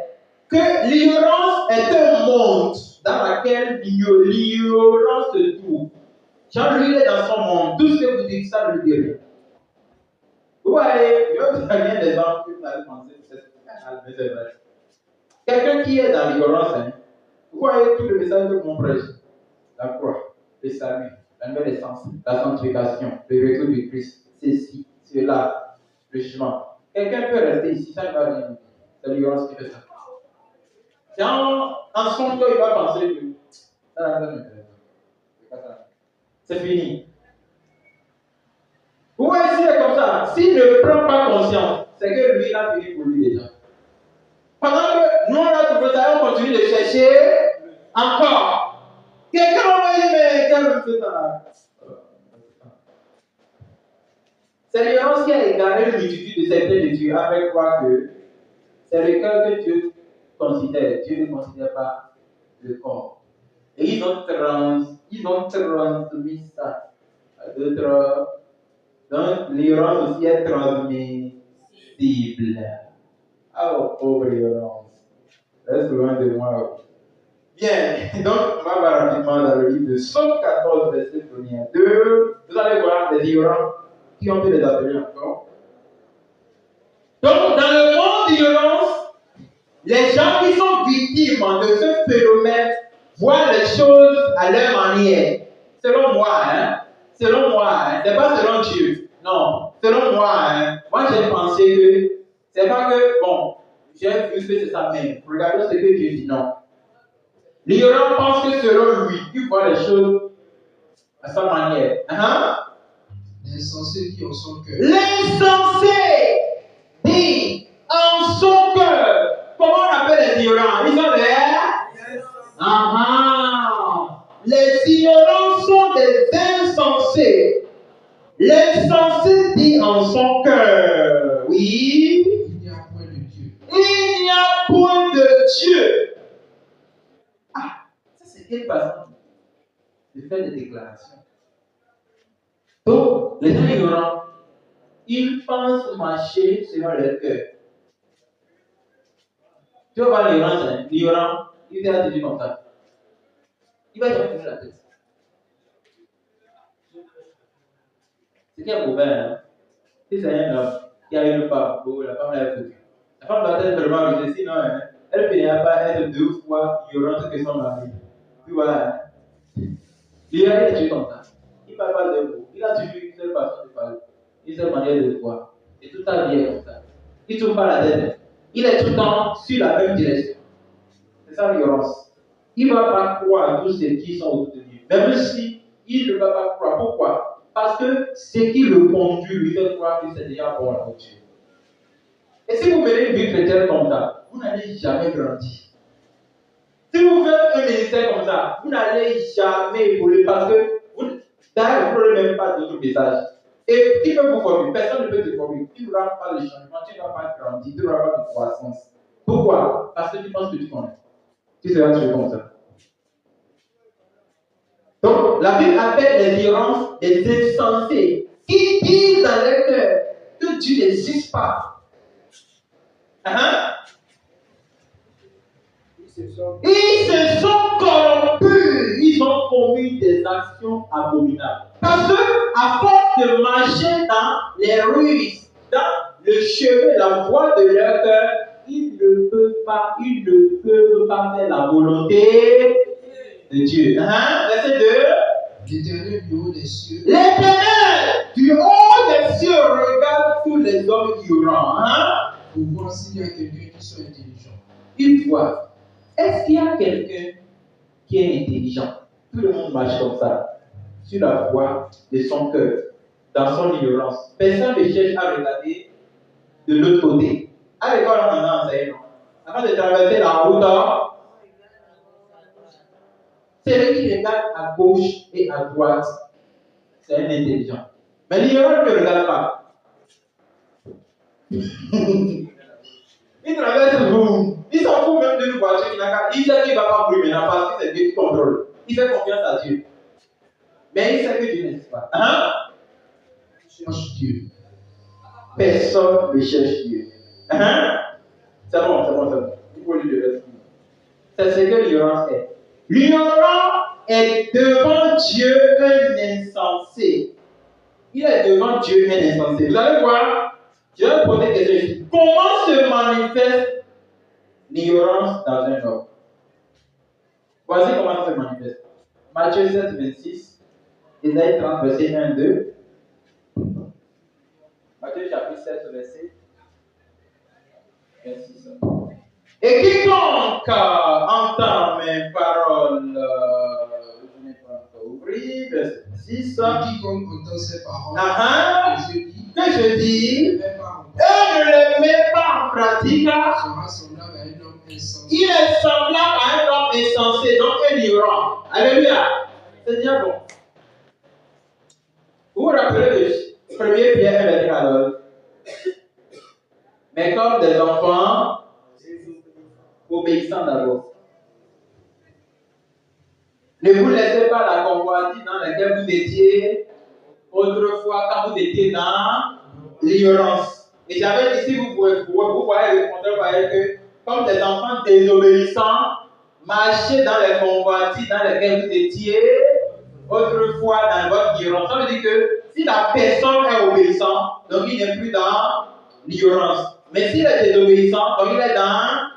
que l'ignorance est un monde dans lequel l'ignorance se trouve. Jean-Louis est dans son monde. Tout ce que vous dites, ça ne le dit rien. Vous voyez, je vais vous donner des exemples que vous allez penser que c'est vrai. Quelqu'un qui est dans l'ignorance, hein, vous voyez tout le message que mon prêche. La croix, le salut, la nouvelle essence, la sanctification, le retour du Christ, ceci, cela, le chemin. Quelqu'un peut rester ici, ça ne va rien. C'est l'ignorance qui fait ça. C'est en son cœur, il va penser que ça ne m'intéresse pas. C'est fini. Vous voyez, s'il est comme ça, s'il ne prend pas conscience, c'est que lui, il a fini pour lui déjà. Pendant que nous, on a trouvé ça, on continue de chercher encore. Quelqu'un m'a dit, mais quel fait ça? C'est l'ignorance qui a égaré le multitude de certains de Dieu avec croire que c'est le cœur que Dieu considère. Dieu ne considère pas le corps. Et ils ont transmis ça à d'autres. Donc, l'ignorance aussi est transmissible. Ah, oh, pauvre ignorance. Reste loin de moi. Bien, donc, on va voir rapidement dans le livre de Somme 14, verset 2. Vous allez voir les ignorants qui ont pu les appeler encore. Donc, dans le monde d'ignorance, les gens qui sont victimes de ce phénomène voient les choses à leur manière. Selon moi, hein. Selon moi, hein. C'est pas selon Dieu. Non. Selon moi, hein. Moi j'ai pensé que c'est pas que, bon, j'ai vu que c'est ça même. Regardez ce que Dieu dit. Non. L'ignorant pense que selon lui, il voit les choses à sa manière. L'insensé dit en son cœur. L'insensé dit en son cœur. Comment on appelle les ignorants? Ils sont les ignorants sont des insensés. L'insensé dit en son cœur. Oui. Il n'y a point de Dieu. Il n'y a point de Dieu. Ah, ça c'est quelle façon de faire des déclarations. Donc, les gens ignorants, ils pensent marcher selon leur cœur. Tu vas voir l'ignorant, il va te dire comme ça. Il va te tourner la tête. C'est qui est mauvais, hein? Si c'est un homme qui a une femme, la femme l'a foutue. La femme doit être vraiment avisée, sinon, hein, elle finira par être 2 fois ignorante que son mari. Tu vois, hein? L'ignorant est comme ça. Il ne parle pas de mots. Il a toujours une seule façon de parler, une seule manière de voir. Et tout sa vie est comme ça. Il ne tourne pas la tête. Il est tout le temps sur la même direction. C'est ça l'ignorance. il ne va pas croire à tous ceux qui sont autour de lui. Même si il ne va pas croire. Pourquoi? Parce que ce qui le conduit lui fait croire que c'est déjà bon avec Dieu. Et si vous menez une vie chrétienne comme ça, vous n'allez jamais grandir. Si vous faites un ministère comme ça, vous n'allez jamais évoluer parce que d'ailleurs, vous n'aurez même pas d'autre message. Et qui peut vous former? Personne ne peut te former. Tu n'auras pas de changement, tu n'auras pas de grandir, tu n'auras pas de croissance. Pourquoi? Parce que tu penses que tu connais. Tu seras toujours comme ça. Donc, la Bible appelle les ignorances des insensés qui disent dans leur cœur que Dieu n'existe pas. Ils se sont corrompus, ils ont commis des actions abominables. Parce que, à force de marcher dans les rues, dans le chemin, la voie de leur cœur, ils ne peuvent pas faire la volonté de Dieu. Verset 2. L'Éternel du haut des cieux. L'Éternel du haut des cieux regarde tous les hommes ignorants. Pour voir s'il y a quelqu'un qui soit intelligent. Il voit. Est-ce qu'il y a quelqu'un qui est intelligent? Tout le monde marche comme ça, sur la voie de son cœur, dans son ignorance. Personne ne cherche à regarder de l'autre côté. À l'école, on en a enseigné, non? Avant de traverser la route, celui qui regarde à gauche et à droite, c'est un intelligent. Mais l'ignorant ne regarde pas. Il traverse vous. Il s'en fout même d'une voiture. Il sait qu'il ne va pas mourir maintenant parce que c'est Dieu qui contrôle. Il fait confiance à Dieu. Mais il sait que Dieu n'existe pas. Cherche Dieu. Personne ne cherche Dieu. C'est bon. Il faut lui le reste. C'est ce que l'ignorance est. L'ignorant est devant Dieu un insensé. Il est devant Dieu un insensé. Vous allez voir, je vais vous poser une question. Comment se manifeste l'ignorance dans un homme? Voici comment ça se manifeste. Matthieu 7, 26, Isaïe 30, verset 1, 2. Matthieu chapitre 7, verset 26. Et quiconque entend mes paroles, je n'ai pas encore ouvert, verset 6. Quiconque entend ces paroles que je dis, et ne les met pas en pratique, sera semblable à un homme insensé. il est semblable à un homme insensé, donc un ignorant. Alléluia. C'est bien bon. Vous vous rappelez de 1 Pierre 1, verset 14. Mais comme des enfants, obéissants d'abord. Ne vous laissez pas la convoitise dans laquelle vous étiez autrefois quand vous étiez dans l'ignorance. Et j'avais dit, si vous voyez le contraire, que comme des enfants désobéissants, marchez dans les convoitises dans lesquelles vous étiez autrefois dans votre ignorance. Ça veut dire que si la personne est obéissante, donc il n'est plus dans l'ignorance. Mais s'il est désobéissant, donc il est dans...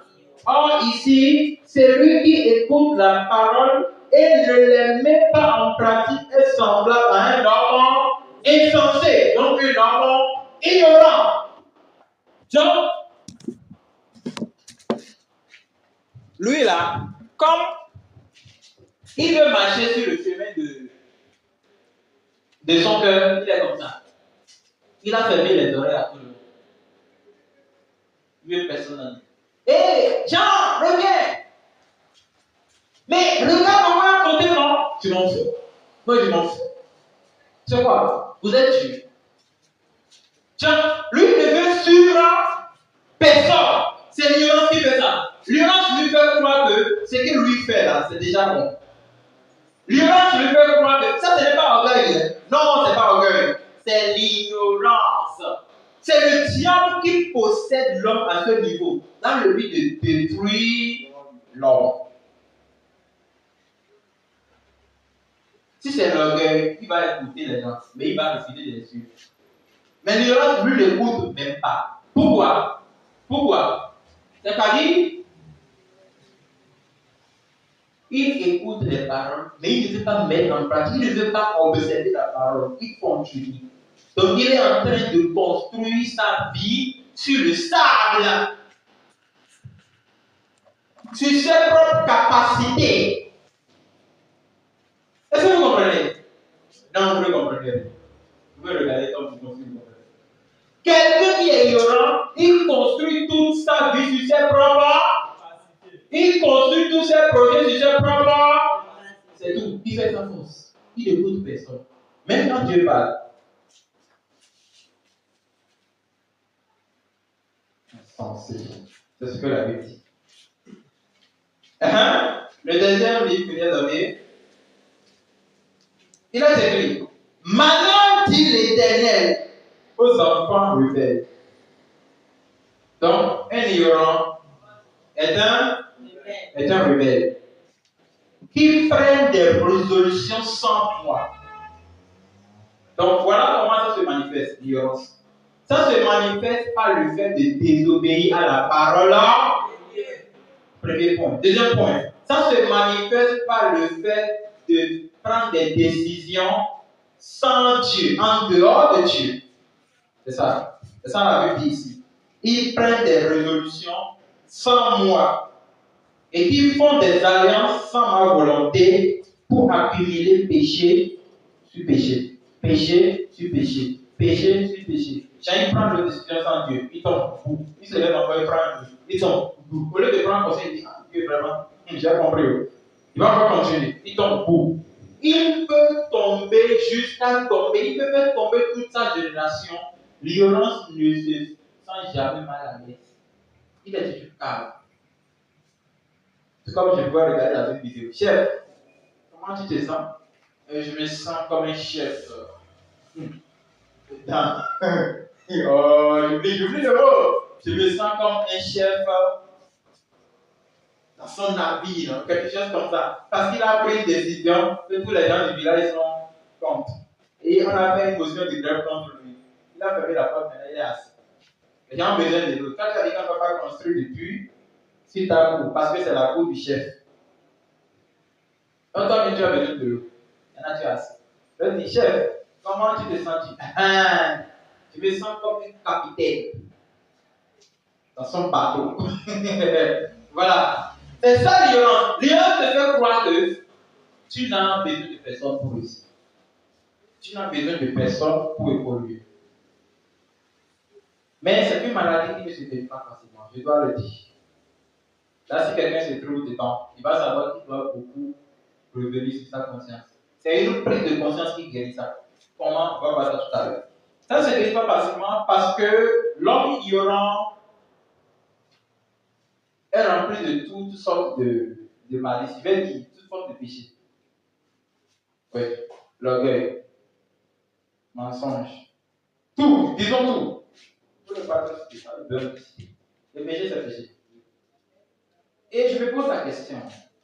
Or ici, celui qui écoute la parole et ne les met pas en pratique est semblable à un homme insensé, donc un homme ignorant. Donc, lui là, comme il veut marcher sur le chemin de son cœur, il est comme ça. Il a fermé les oreilles à tout le monde. Il veut personne. Hé, Jean, reviens! Mais regarde-moi à côté, non? Tu m'en fous. Moi, je m'en fous. C'est quoi? Vous êtes Dieu. Jean, lui ne veut suivre personne. C'est l'ignorance qui fait ça. L'ignorance lui fait croire que ce qu'il lui fait là, c'est déjà bon. L'ignorance lui fait croire que ça, ce n'est pas orgueil. Non, ce n'est pas orgueil. C'est l'ignorance. C'est le diable qui possède l'homme à ce niveau, dans le but de détruire l'homme. Si c'est l'orgueil, il va écouter les gens, mais il va refuser de les suivre. Mais l'ignorance, lui, ne l'écoute même pas. Pourquoi? C'est-à-dire, il écoute les paroles, mais il ne veut pas mettre en pratique, il ne veut pas observer la parole, il continue. Donc il est en train de construire sa vie sur le sable. sur ses propres capacités. Est-ce que vous comprenez? Non, vous ne comprenez pas. Vous pouvez regarder comme vous comprenez. Quelqu'un qui est ignorant, il construit toute sa vie sur ses propres. Il construit tous ses projets sur ses propres. C'est tout. Il fait sa force. Il n'écoute personne. Même quand Dieu parle. C'est ce que la Bible dit. Le deuxième livre que j'ai donné, il a écrit: Malheur dit l'Éternel aux enfants rebelles. Donc, un ignorant est un rebelle qui prend des résolutions sans moi. Donc, voilà comment ça se manifeste, l'ignorance. Ça se manifeste par le fait de désobéir à la parole. Premier point. Deuxième point. Ça se manifeste par le fait de prendre des décisions sans Dieu, en dehors de Dieu. C'est ça. C'est ça la Bible dit ici. Ils prennent des résolutions sans moi et qui font des alliances sans ma volonté pour accumuler péché sur péché. Péché sur péché. Péché sur péché. Chacun prend des décisions sans Dieu. Il tombe. Il se lève encore et prend un peu. Il tombe. Au lieu de prendre conseil, il dit: ah, Dieu, vraiment, j'ai compris. Il va encore continuer. Il tombe. Il peut tomber jusqu'à tomber. Il peut faire tomber toute sa génération. L'ignorance ne se sent jamais mal à l'aise. Il est toujours calme. C'est comme je vois regarder dans une vidéo. Chef, comment tu te sens? Je me sens comme un chef. J'oublie le mot. Je me sens comme un chef dans son habit, quelque chose comme ça. Parce qu'il a pris une décision que tous les gens du village sont contre. Et on a fait une motion de grève contre lui. Il a fermé la porte, maintenant il est assis. Les gens ont besoin de l'eau. Quand tu as dit qu'on ne peut pas construire de puits, c'est ta cour, parce que c'est la cour du chef. Donc, toi, tu as besoin de l'eau. Maintenant, tu es assis. Je dis: chef, comment tu te sens? Je me sens comme un capitaine dans son bateau. Voilà. C'est ça l'ignorance. L'ignorance te fait croire que tu n'as besoin de personne pour réussir. Tu n'as besoin de personne pour évoluer. Mais c'est une maladie qui ne se fait pas facilement. Je dois le dire. Là, si quelqu'un se trouve dedans, il va savoir qu'il doit beaucoup revenir sur sa conscience. C'est une prise de conscience qui guérit ça. Comment? On va voir ça tout à l'heure. Ça ne se guérit pas facilement parce que l'homme ignorant est rempli de toutes sortes de malices. Je vais dire toutes sortes de péchés. Oui. L'orgueil, mensonge, tout, disons tout. Pour ne pas dire ça, le péché, c'est péché. Et je me pose la question: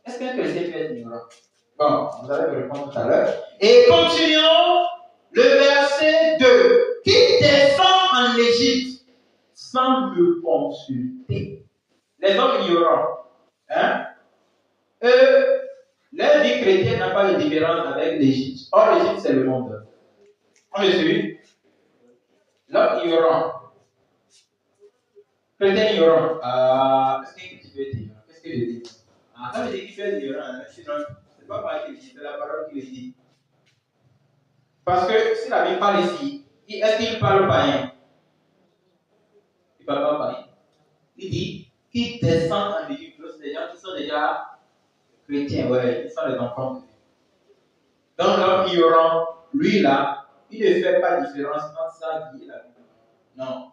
est-ce qu'un chrétien peut être ignorant? Bon, vous allez me répondre tout à l'heure. Et continuons le verset 2. Qui descend en Égypte sans me consulter? Les hommes ignorants. Leur vie chrétienne n'a pas de différence avec l'Égypte. Or, l'Égypte, c'est le monde. On le suit? L'homme ignorant. Chrétien ignorant. Qu'est-ce que tu veux dire? Qu'est-ce que je dis? Ça veut dire qu'il fait ignorant. Sinon, c'est pas pareil qu'il dit, c'est la parole qu'il dit. Parce que si la Bible parle ici, est-ce qu'il parle païen? Il ne parle pas païen. Il dit qu'il descend en Égypte. C'est des gens qui sont déjà chrétiens, ouais, ils sont les enfants de Dieu. Donc l'homme ignorant, lui là, il ne fait pas de différence entre sa vie et la vie. Non.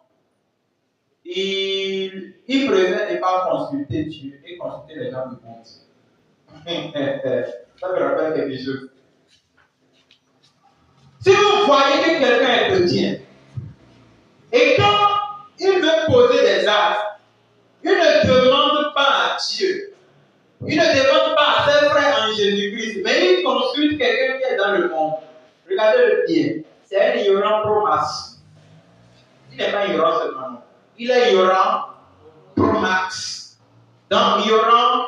Il préfère ne pas consulter Dieu et consulter les gens du monde. Ça me rappelle quelque chose. Si vous voyez que quelqu'un est chrétien et quand il veut poser des actes, il ne demande pas à Dieu, il ne demande pas à ses frères en Jésus-Christ, mais il consulte quelqu'un qui est dans le monde. Regardez-le bien, c'est un ignorant pro max. Il n'est pas ignorant seulement, non. Il est ignorant pro max. Donc ignorant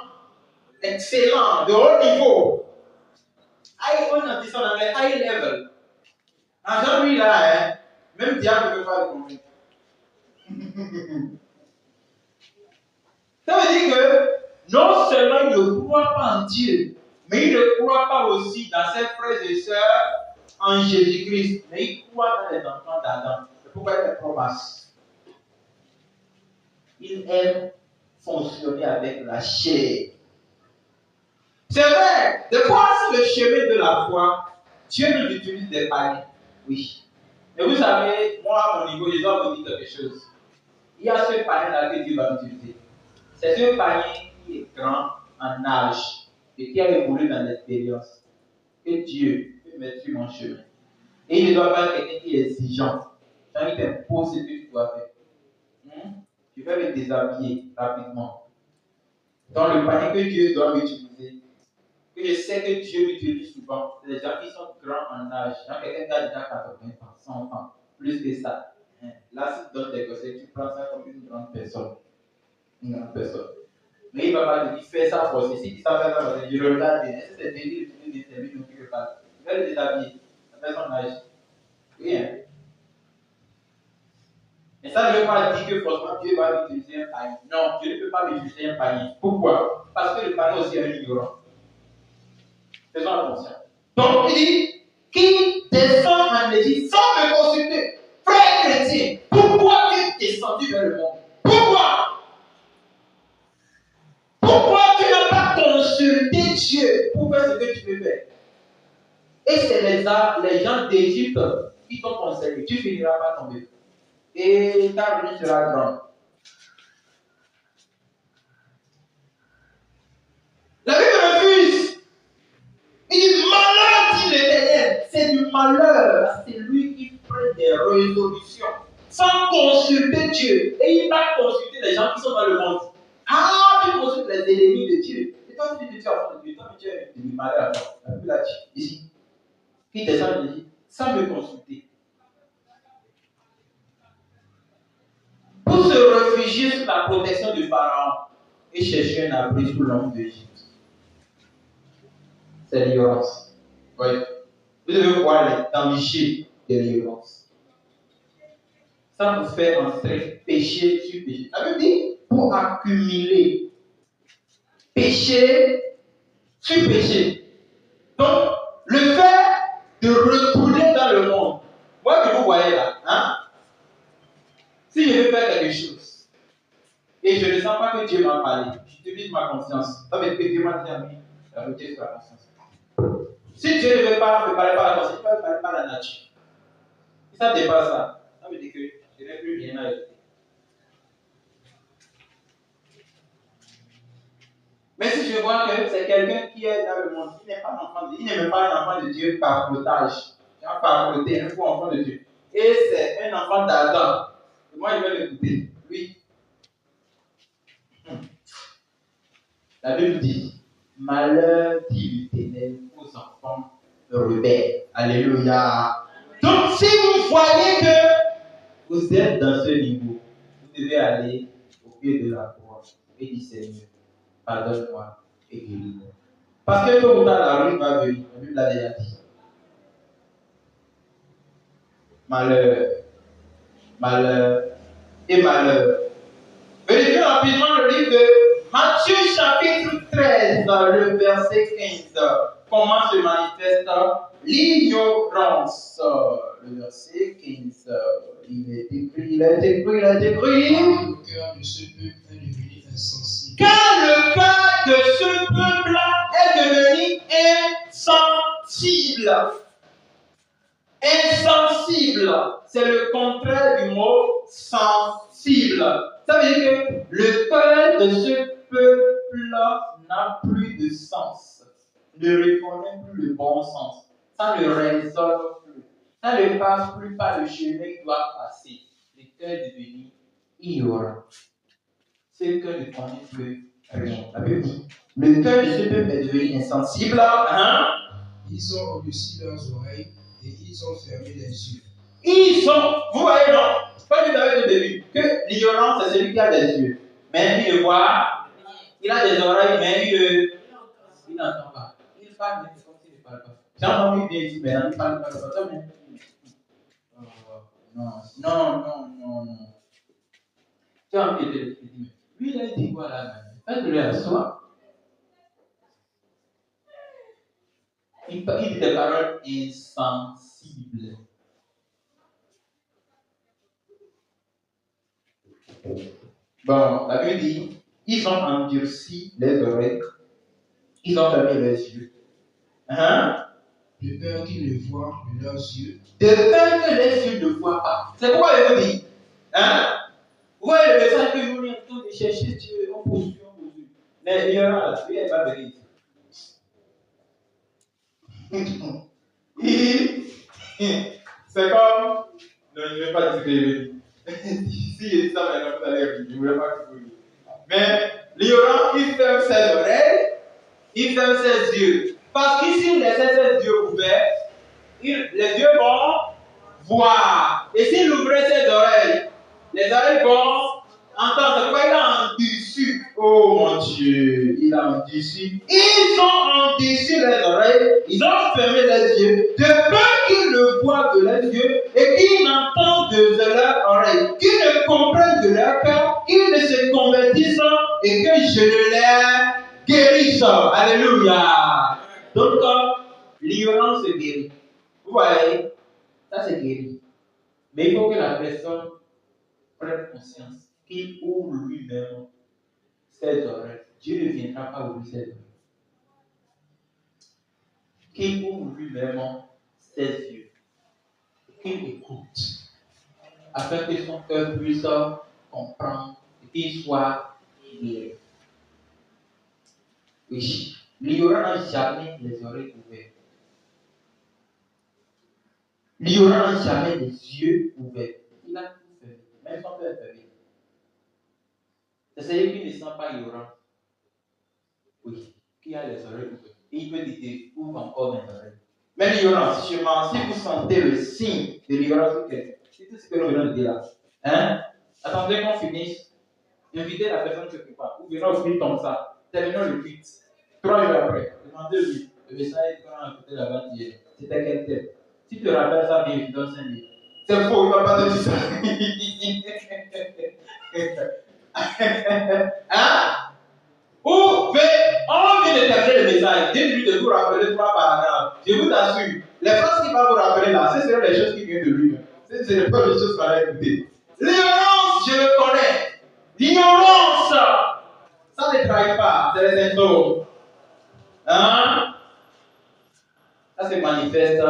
excellent, de haut niveau. On a dit ça en anglais, high level. Jean-Louis là, même diable ne peut pas le convaincre. Ça veut dire que non seulement il ne croit pas en Dieu, mais il ne croit pas aussi dans ses frères et sœurs en Jésus-Christ, mais il croit dans les enfants d'Adam. C'est pourquoi il est promesse. Il aime fonctionner avec la chair. C'est vrai, des fois, sur le chemin de la foi, Dieu nous utilise des paniers. Oui. Mais vous savez, moi, à mon niveau, je dois vous dire quelque chose. Il y a ce panier-là que Dieu va utiliser. C'est ce panier qui est grand en âge et qui a évolué dans l'expérience. Que Dieu peut mettre sur mon chemin. Et il ne doit pas être quelqu'un qui est exigeant. Quand il t'impose ce que tu dois faire. Tu vas me déshabiller rapidement. Dans le panier que Dieu doit m'utiliser, que je sais que Dieu m'utilise souvent, c'est des gens qui sont grands en âge. Quand quelqu'un qui a déjà 80 ans, 100 ans, plus que ça. Là, si tu donnes des conseils, tu prends ça comme une grande personne. Une grande personne. Mais il ne va pas te dire, fais ça forcer. Si tu sais faire ça forcer, je le regarde, c'est délire, tu veux servir, donc tu le parles. Tu vas le déshabiller. Ça fait son âge. Rien. Et ça ne veut pas dire que forcément Dieu va utiliser un panier. Non, Dieu ne peut pas utiliser un panier. Pourquoi? Parce que le panier aussi est un ignorant. Faisons attention. Donc il dit, qui descend en Égypte sans me consulter, frère chrétien, pourquoi tu es descendu vers le monde? Pourquoi? Pourquoi tu n'as pas consulté Dieu pour faire ce que tu veux faire? Et c'est les gens d'Égypte qui t'ont conseillé. Tu finiras par tomber. Et ta ruine sera grande. La Bible refuse. Il dit malheur, dit l'Éternel. C'est du malheur. C'est lui qui prend des résolutions sans consulter Dieu. Et il va consulter les gens qui sont dans le monde. Ah, tu consultes les ennemis de Dieu. Et toi, tu dis que tu es enfant de Dieu. Toi, tu es du malheur. La Bible l'a dit ici. Qui descend de Dieu sans me consulter. Pour se réfugier sous la protection du Pharaon et chercher un abri sous l'ombre d'Égypte. C'est l'ignorance. Oui. Vous devez voir les dangers de l'ignorance. Ça vous fait entrer péché sur péché. Ça veut dire pour accumuler péché sur péché. Donc, le fait de retourner dans le monde. Moi, que vous voyez là, hein? Si je veux faire quelque chose et je ne sens pas que Dieu m'a parlé, j'utilise ma conscience. Ça veut dire que Dieu m'a dit à moi, la beauté sur la conscience. Si Dieu ne veut pas me parler par la conscience, il ne peut me parler par la nature. Si ça dépasse ça, ça veut dire que je n'ai plus rien à ajouter. Mais si je vois que c'est quelqu'un qui est dans le monde, qui n'est pas un enfant de Dieu, il n'est même pas un enfant de Dieu par flottage, par flotter, un faux enfant de Dieu. Et c'est un enfant d'Adam. Et moi, je vais l'écouter. Lui. La Bible dit, malheur dit l'Éternel aux enfants rebelles. Alléluia. Donc, si vous voyez que vous êtes dans ce niveau, vous devez aller au pied de la croix et dire, Seigneur, pardonne-moi et guéris-moi. Parce que tôt ou tard, la ruine va venir. La Bible l'a déjà dit. Malheur, malheur et malheur. Vérifiez rapidement le livre de Matthieu chapitre 13, le verset 15. Comment se manifeste l'ignorance? Le verset 15. Il est écrit. Car le cœur de ce peuple est devenu insensible. Car le cœur de ce peuple-là est devenu insensible. Insensible, c'est le contraire du mot sensible. Ça veut dire que le cœur de ce peuple-là n'a plus de sens, ne reconnaît plus le bon sens. Ça ne résonne plus. Ça ne passe plus par le chemin qu'il doit passer. Le cœur est devenu ignorant. Ce cœur ne connaît plus rien. La Bible dit, le cœur de ce peuple est devenu insensible. Hein? Ils ont endurci leurs oreilles et ils ont fermé les yeux. Vous voyez, non? Comme vous avez au début, que l'ignorance, c'est celui qui a des yeux. Mais il ne voit, il a des oreilles, mais il n'entend pas. Il parle, mais c'est comme s'il ne parle pas. J'ai entendu bien ici, mais il ne parle pas. Non. Tu as envie de te dire, lui, il a dit quoi là? Faites-le à soi. Il dit des paroles insensibles. Bon, la Bible dit, ils ont endurci les oreilles, ils ont fermé les yeux. Hein? De peur qu'ils ne voient de leurs yeux. De peur que les yeux ne voient pas. C'est pourquoi il vous dit, hein? Vous voyez le message que vous venez de chercher Dieu, on pose Dieu, on pose Dieu. Mais il y aura, Dieu n'est pas venu. C'est comme, non, je ne vais pas dire ce que je veux dire. Si je dis ça maintenant, vous allez rire. Je ne voulais pas que vous dites. Mais l'ignorant, il ferme ses oreilles, il ferme ses yeux. Parce qu'ici, il laisse ses yeux ouverts, les yeux vont voir. Et s'il ouvrait ses oreilles, les oreilles vont entendre. C'est pourquoi il a endurci. Oh mon Dieu, il a endurci. Ils ont endurci les oreilles, ils ont fermé les yeux, de peur qu'ils ne voient de leurs yeux et qu'ils n'entendent de leurs oreilles, qu'ils ne comprennent de leur cœur, qu'ils ne se convertissent et que je ne les guérisse. Alléluia. Donc, l'ignorance se guérit. Vous voyez, ça c'est guéri. Mais il faut que la personne prenne conscience qu'il ouvre lui-même ses oreilles. Dieu ne viendra pas ouvrir ses oreilles. Qu'il ouvre lui-même ses yeux. Qu'il écoute. Afin que son cœur puisse comprendre et qu'il soit guéri. Oui. L'ignorant n'a jamais les oreilles ouvertes. L'ignorant n'a jamais les yeux ouverts. Il a tout fait. Même son cœur est fermé. C'est celui qui ne sent pas ignorant. Oui, qui a les oreilles ouvertes. Et il peut dire, ouvre encore mes oreilles. Mais l'ignorance, si vous sentez le signe de l'ignorance, c'est tout ce que nous venons de dire là. Hein? Attendez qu'on finisse. Invitez la personne quelque part. Ou venez offrir comme ça. Terminons le culte. 3 jours après, demandez-lui le message qu'on a écouté là-bas hier. C'était quel thème? Si tu te rappelles ça, bien, je donne 5 000. C'est faux, il ne va pas te dire ça. Hein? On vient de terminer le message. Dites-lui de vous rappeler 3 paragraphes. Je vous assure, les phrases qu'il va vous rappeler là, ce seront les choses qui viennent de lui. Ce ne seront pas les choses qu'on a écoutées. L'ignorance, je le connais. L'ignorance, ça ne trahit pas, c'est les symptômes. Hein? Ça se manifeste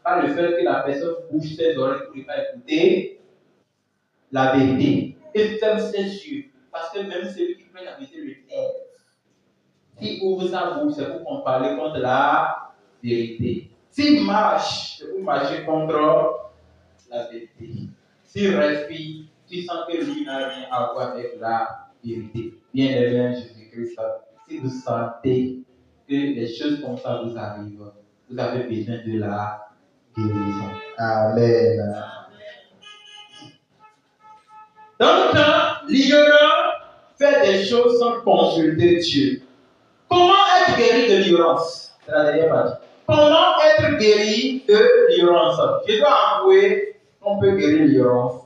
par le fait que la personne bouge ses oreilles pour ne pas écouter la vérité. Et ferme ses yeux. Parce que même celui qui prend la vérité le taise. S'il ouvre sa bouche, c'est pour qu'on parle contre la vérité. S'il marche, c'est pour marcher contre la vérité. S'il respire, tu sens que lui n'a rien à voir avec la vérité. Bien aimé Jésus-Christ, si vous sentez que les choses comme ça vous arrivent, vous avez besoin de la guérison. Amen. Donc, l'ignorant fait des choses sans consulter Dieu. Comment être guéri de l'ignorance? C'est la dernière partie. Comment être guéri de l'ignorance? Je dois avouer qu'on peut guérir l'ignorance.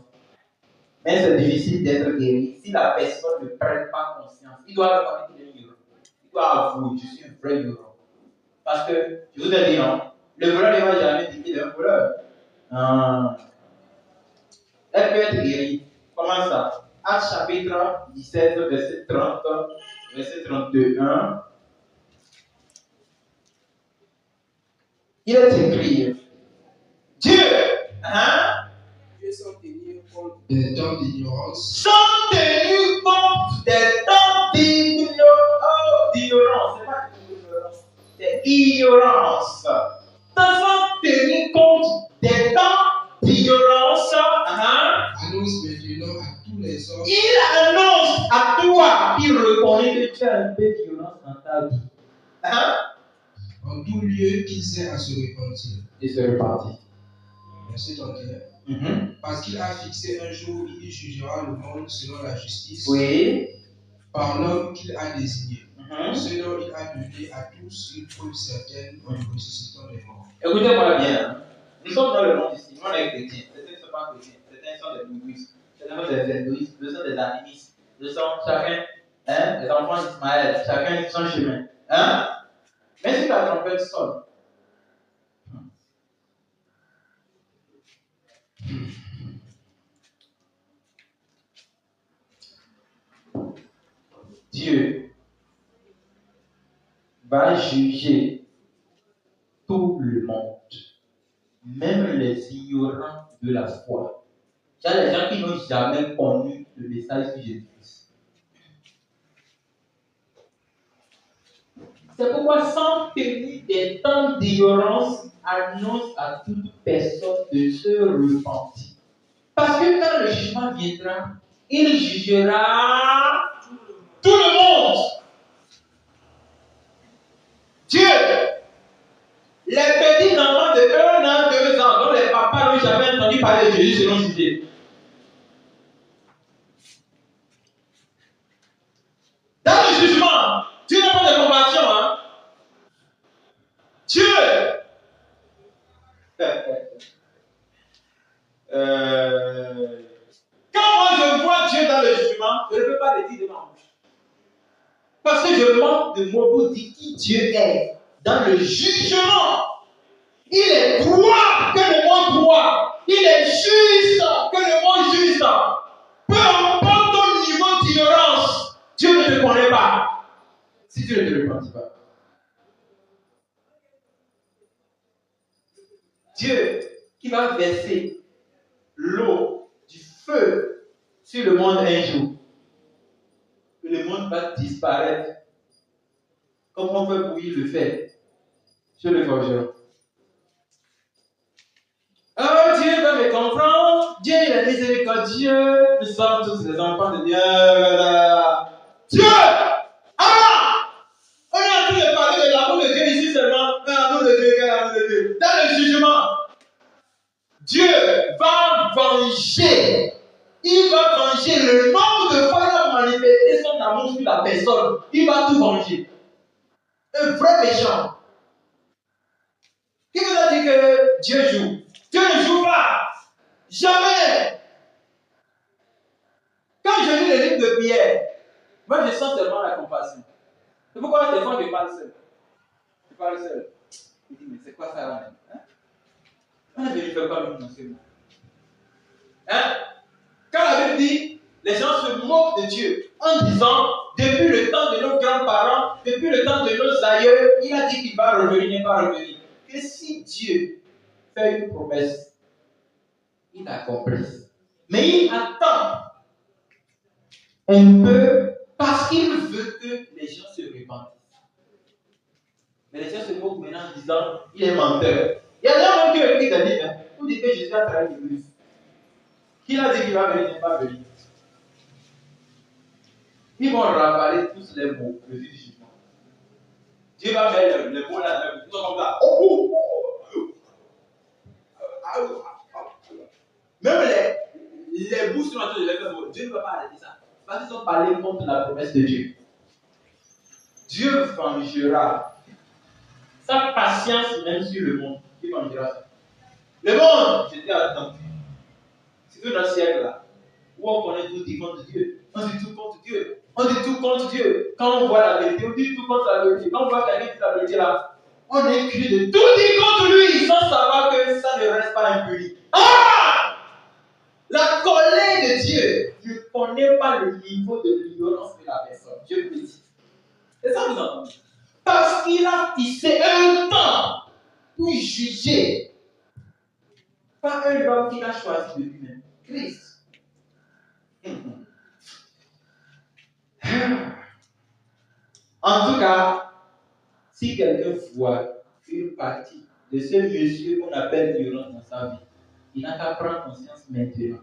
Mais c'est difficile d'être guéri si la personne ne prenne pas conscience. Il doit reconnaître qu'il est ignorant. Il doit avouer, je suis un vrai ignorant. Parce que, je vous ai dit non, le voleur ne va jamais dire qu'il est un voleur. Elle peut être guérie. Comment ça? Actes chapitre 17, verset 30, verset 31. Il est écrit, Dieu, Dieu sans tenir compte des temps d'ignorance. Sans tenir compte des temps d'ignorance. C'est pas d'ignorance, c'est ignorance. Sans tenir compte des temps d'ignorance, annonce maintenant à tous les hommes. Il annonce à toi qui reconnaît que tu as un peu d'ignorance dans ta vie. En tout lieu qu'il sait à se repentir. Et se repartir. Verset 31. Parce qu'il a fixé un jour où il jugera le monde selon la justice. Oui. Par l'homme qu'il a désigné. Ce dont il a donné à tous une preuve certaine en ressuscitant les morts. Écoutez-moi bien. Nous sommes dans le monde ici. Nous, on est chrétiens. Certains ne sont pas chrétiens. Certains sont des bouddhistes. Certains sont des hindouistes. D'autres sont des animistes. Nous sommes chacun, les enfants d'Ismaël. Chacun son chemin. Mais si la trompette sonne, va juger tout le monde, même les ignorants de la foi. Il y a des gens qui n'ont jamais connu le message de Jésus-Christ. C'est pourquoi, sans tenir des temps d'ignorance, annonce à toute personne de se repentir. Parce que quand le jugement viendra, il jugera tout le monde. Dieu, les petits enfants de 1 an, 2 ans, dont les papas n'ont jamais entendu parler de Jésus, seront jugés. Dans le jugement, Dieu n'a pas de compassion. Hein? Dieu. Quand moi je vois Dieu dans le jugement, je ne peux pas le dire de ma bouche. Parce que je manque de mots pour dire qui Dieu est dans le jugement. Il est droit que le monde droit. Il est juste que le monde juste. Peu importe ton niveau d'ignorance, Dieu ne te connaît pas. Si Dieu ne te repentit pas. Dieu qui va verser l'eau du feu sur le monde un jour. Et le monde va disparaître. Comme on peut bouillir le fer sur le forgeron. Oh, Dieu va me comprendre. Dieu il est miséricordieux. Nous sommes tous les enfants de Dieu. Dieu! Ah! On est en train de parler de l'amour de Dieu ici seulement. L'amour de Dieu, l'amour de Dieu. Dans le jugement, Dieu va venger. Il va venger le nombre de fois qu'il a manifesté son amour sur la personne. Il va tout venger. Un vrai méchant. Qui vous a dit que Dieu joue? Dieu ne joue pas. Jamais. Quand je lis le livre de Pierre, moi je sens seulement la compassion. C'est pourquoi des fois je parle seul. Je parle seul. Je dis, mais c'est quoi ça là? On ne fait pas le mentionnement. Hein? Quand la Bible dit, les gens se moquent de Dieu en disant, depuis le temps de nos grands-parents, depuis le temps de nos aïeux, il a dit qu'il va revenir, il n'est pas revenu. Et si Dieu fait une promesse, il la accomplisse. Mais il attend un peu parce qu'il veut que les gens se répandent. Mais les gens se moquent maintenant en disant, il est menteur. Il y a des gens qui ont écrit des livres pour dire que Jésus a trahi l'Église. Qui a dit qu'il va venir, il n'est pas venu. Ils vont ravaler tous les mots, le jour du jugement. Dieu va mettre les mots là, les mots comme ça. Même les bouches sont en train de les faire. Dieu ne va pas arrêter ça. Parce qu'ils ont parlé contre la promesse de Dieu. Dieu vengera sa patience même sur le monde. Il vengera ça. Le monde, j'étais attendu. C'est tout dans le siècle là. Où on connaît tout dit contre Dieu. On dit tout contre Dieu. On dit tout contre Dieu. Quand on voit la vérité, on dit tout contre la vérité. Quand on voit quelqu'un qui dit la vérité là, on est écrit de tout dire contre lui sans savoir que ça ne reste pas impuni. Ah! La colère de Dieu ne connaît pas le niveau de l'ignorance de la personne. Dieu le dit. C'est ça que vous entendez. Parce qu'il a fixé un temps pour juger. Pas un homme qu'il a choisi de lui-même. Christ. En tout cas, si quelqu'un voit une partie de ce monsieur qu'on appelle ignorant dans sa vie, il n'a qu'à prendre conscience maintenant.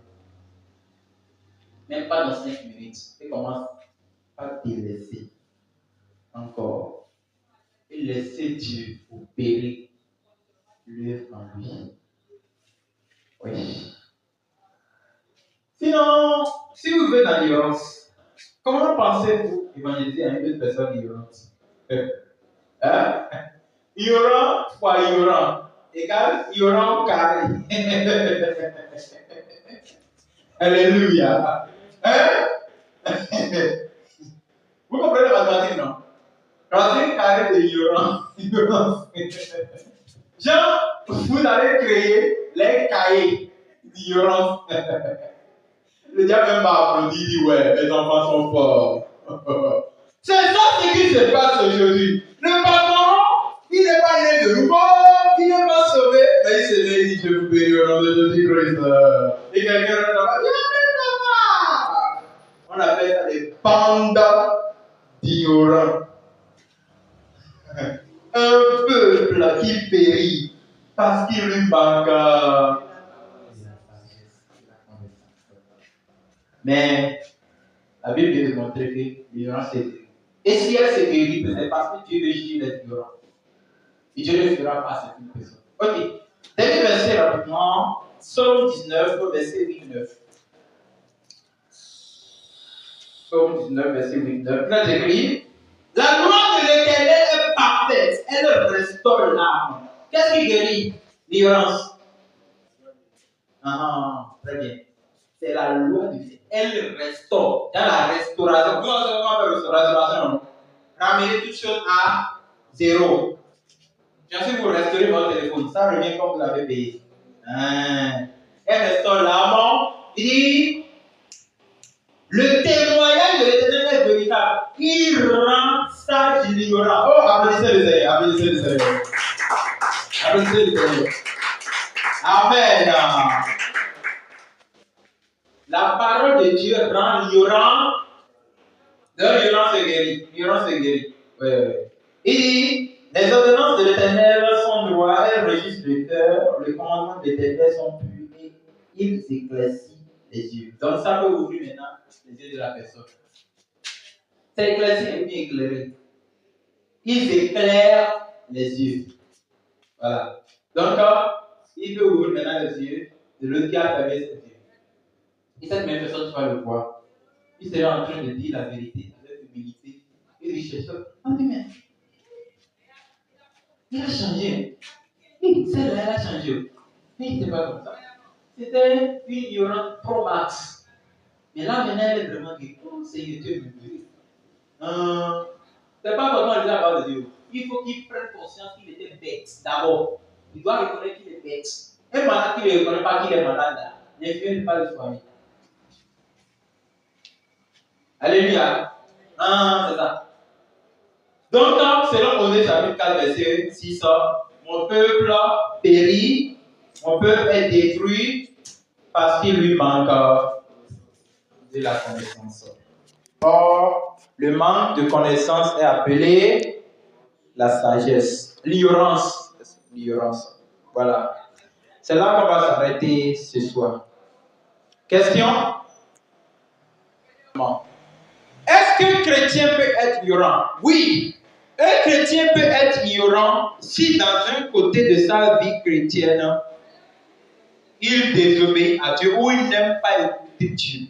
Même pas dans 5 minutes. Il commence par te laisser encore. Et laisser Dieu opérer l'œuvre en lui. Oui. Sinon, si vous vivez dans l'ignorance, comment pensez-vous évangéliser à une autre personne ignorante? Hein? Ignorant fois ignorant égale ignorant au carré. Alléluia. Hein? Vous comprenez la mathématique, non? Racine carré de ignorance. Jean, vous allez créer les cahiers d'ignorance. Le diable même m'a applaudi, il dit ouais, mes enfants sont forts. C'est ça ce qui se passe aujourd'hui. Ne pas de nouveau, il n'est pas sauvé. Mais il se met, il dit, je vous bénis au nom de Jésus-Christ. Et quelqu'un reste là-bas, on appelle ça des bandes d'ignorants. Un peuple qui périt parce qu'il lui manque. Mais la Bible vient de montrer que l'ignorance est guérie. Et si elle se guérit, c'est parce que Dieu veut juger les ignorants. Et Dieu ne le fera pas à cette personne. Ok. Dernier verset rapidement. Psaume 19, verset 8-9. Psaume 19, verset 8-9. Là, j'écris. La loi de l'Éternel est parfaite. Elle restaure l'âme. Qu'est-ce qui guérit? L'ignorance. Très bien. C'est la loi de Dieu. Elle restaure. Dans la restauration. Vous savez comment faire restauration? Ramener toute chose à zéro. Bien sûr, vous restaurez votre téléphone. Ça revient comme vous l'avez payé. Elle restaure l'âme. Il dit le témoignage de l'Éternel est véritable. Il rend sage l'ignorant. Oh, applaudissez le Seigneur. Applaudissez le Seigneur. Applaudissez le Seigneur. Amen. La parole de Dieu rend l'ignorant. L'ignorance est guérie. L'ignorance est guérie. Oui. Il dit les ordonnances de l'Éternel sont droits, elles régissent le cœur. Les commandements de l'Éternel sont purs et ils éclaircissent les yeux. Donc ça peut ouvrir maintenant les yeux de la personne. C'est éclairci et bien éclairé. Ils éclairent les yeux. Voilà. Donc il peut ouvrir maintenant les yeux de l'autre qui a fermé ses yeux. Et cette même personne, tu vas le voir. Il sera en train de dire la vérité avec humilité et richesse. On dit, mais il a changé. Oui, celle-là, elle a changé. Mais il n'était pas comme ça. C'était une ignorante pro max. Mais là, maintenant, elle est vraiment dit, oh, Seigneur, Dieu me guérit. C'est pas vraiment le parole de Dieu. Il faut qu'il prenne conscience qu'il était bête d'abord. Il doit reconnaître qu'il est bête. Un malade qui ne reconnaît pas qu'il est malade, l'infirmier ne pas le soigner. Alléluia. C'est ça. Donc, selon Osée chapitre 4, verset 6, mon peuple périt, mon peuple est détruit parce qu'il lui manque de la connaissance. Or, le manque de connaissance est appelé la sagesse. L'ignorance. L'ignorance. Voilà. C'est là qu'on va s'arrêter ce soir. Question? Est-ce qu'un chrétien peut être ignorant? Oui. Un chrétien peut être ignorant si dans un côté de sa vie chrétienne, il désobéit à Dieu ou il n'aime pas écouter Dieu.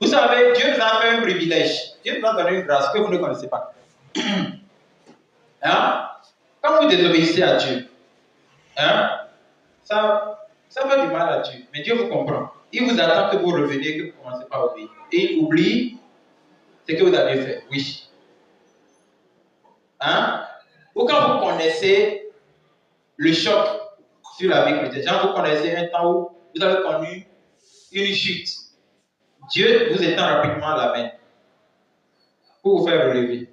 Vous savez, Dieu nous a fait un privilège. Dieu nous a donné une grâce que vous ne connaissez pas. Quand vous désobéissez à Dieu, ça fait du mal à Dieu. Mais Dieu vous comprend. Il vous attend que vous reveniez, que vous ne commencez pas à obéir. Et il oublie ce que vous avez fait. Oui. Ou quand vous connaissez le choc sur la vie chrétienne, genre vous connaissez un temps où vous avez connu une chute. Dieu vous étend rapidement la main pour vous faire relever.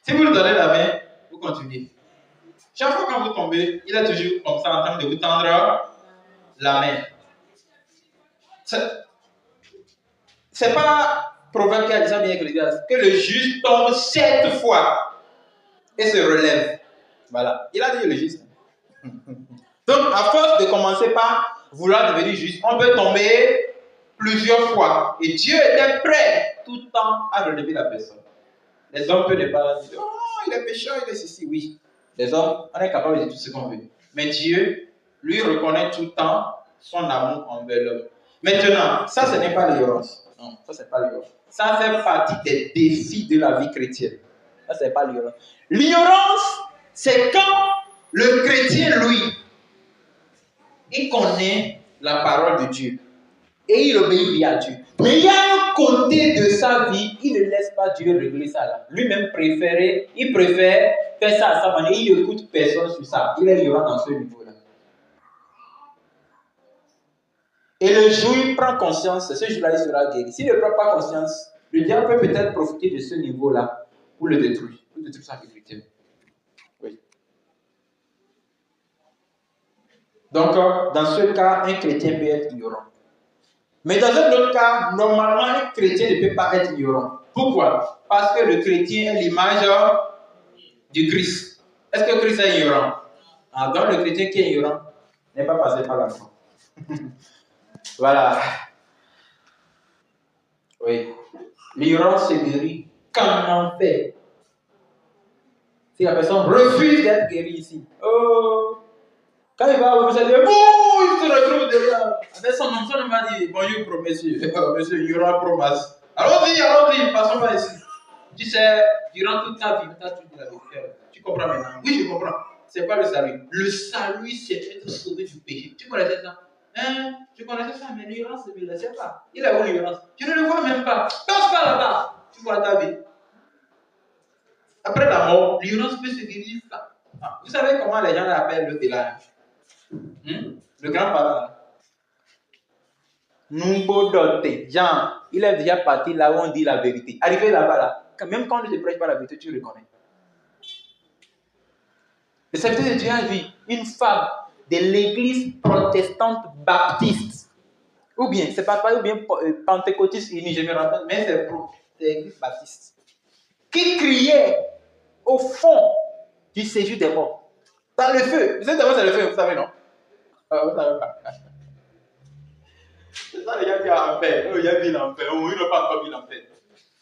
Si vous lui donnez la main, vous continuez. Chaque fois quand vous tombez, il est toujours comme ça en train de vous tendre la main. C'est pas Proverbe qui a dit ça bien que le juste tombe 7 fois et se relève. Voilà. Il a dit le juste. Donc, à force de commencer par vouloir devenir juste, on peut tomber plusieurs fois. Et Dieu était prêt tout le temps à relever la personne. Les hommes peuvent ne pas dire, oh, il est pécheur, il est ceci, oui. Les hommes, on est capable de dire tout ce qu'on veut. Mais Dieu, lui, reconnaît tout le temps son amour envers l'homme. Maintenant, ça, ce n'est pas l'ignorance. Non, ça, ce n'est pas l'ignorance. Ça fait partie des défis de la vie chrétienne. Ça, ce n'est pas l'ignorance. L'ignorance, c'est quand le chrétien, lui, il connaît la parole de Dieu et il obéit bien à Dieu. Mais il y a un côté de sa vie, il ne laisse pas Dieu régler ça là. Lui-même il préfère faire ça à sa manière. Il n'écoute personne sur ça. Il est ignorant dans ce niveau-là. Et le jour où il prend conscience, ce jour-là, il sera guéri. S'il ne prend pas conscience, le diable peut peut-être profiter de ce niveau-là pour le détruire. Pour détruire sa vie chrétienne. Oui. Donc, dans ce cas, un chrétien peut être ignorant. Mais dans un autre cas, normalement, un chrétien ne peut pas être ignorant. Pourquoi? Parce que le chrétien est l'image du Christ. Est-ce que Christ est ignorant? Donc, le chrétien qui est ignorant n'est pas passé par la croix. Voilà. Oui. L'ignorance se guérit quand on fait. Si la personne refuse d'être guérie ici, oh, quand il va vous dire, bon, il se retrouve derrière. Avec son nom, son m'a dit, bonjour, monsieur, monsieur, il y aura promesse. Allons-y, passons par ici. Tu sais, durant toute ta vie, tu as tout dit la vérité. Tu comprends maintenant? Oui, je comprends. C'est quoi le salut? Le salut, c'est être sauvé du péché. Tu connaissais ça? Hein? Je connaissais ça, mais l'ignorance ne me laissait pas. Il a où l'ignorance? Tu ne le vois même pas. Passe pas là-bas. Tu vois ta vie. Après la mort, l'ignorance peut se guérir. Vous savez comment les gens l'appellent le delà? Le grand-parent. Numbodote. Jean, il est déjà parti là où on dit la vérité. Arrivé là-bas, là, même quand on ne te prêche pas la vérité, tu le reconnais. Le serviteur de Dieu a vu une femme de l'église protestante baptiste. Ou bien, c'est pas ou bien pentecôtiste unie, je me rappelle, mais c'est l'église baptiste. Qui criait au fond du séjour des morts. Dans le feu. Vous savez d'abord c'est le feu, vous savez, non? Vous savez pas. C'est ça, les gens qui ont l'enfer. Il a vu l'enfer. Il n'a pas encore vu l'enfer.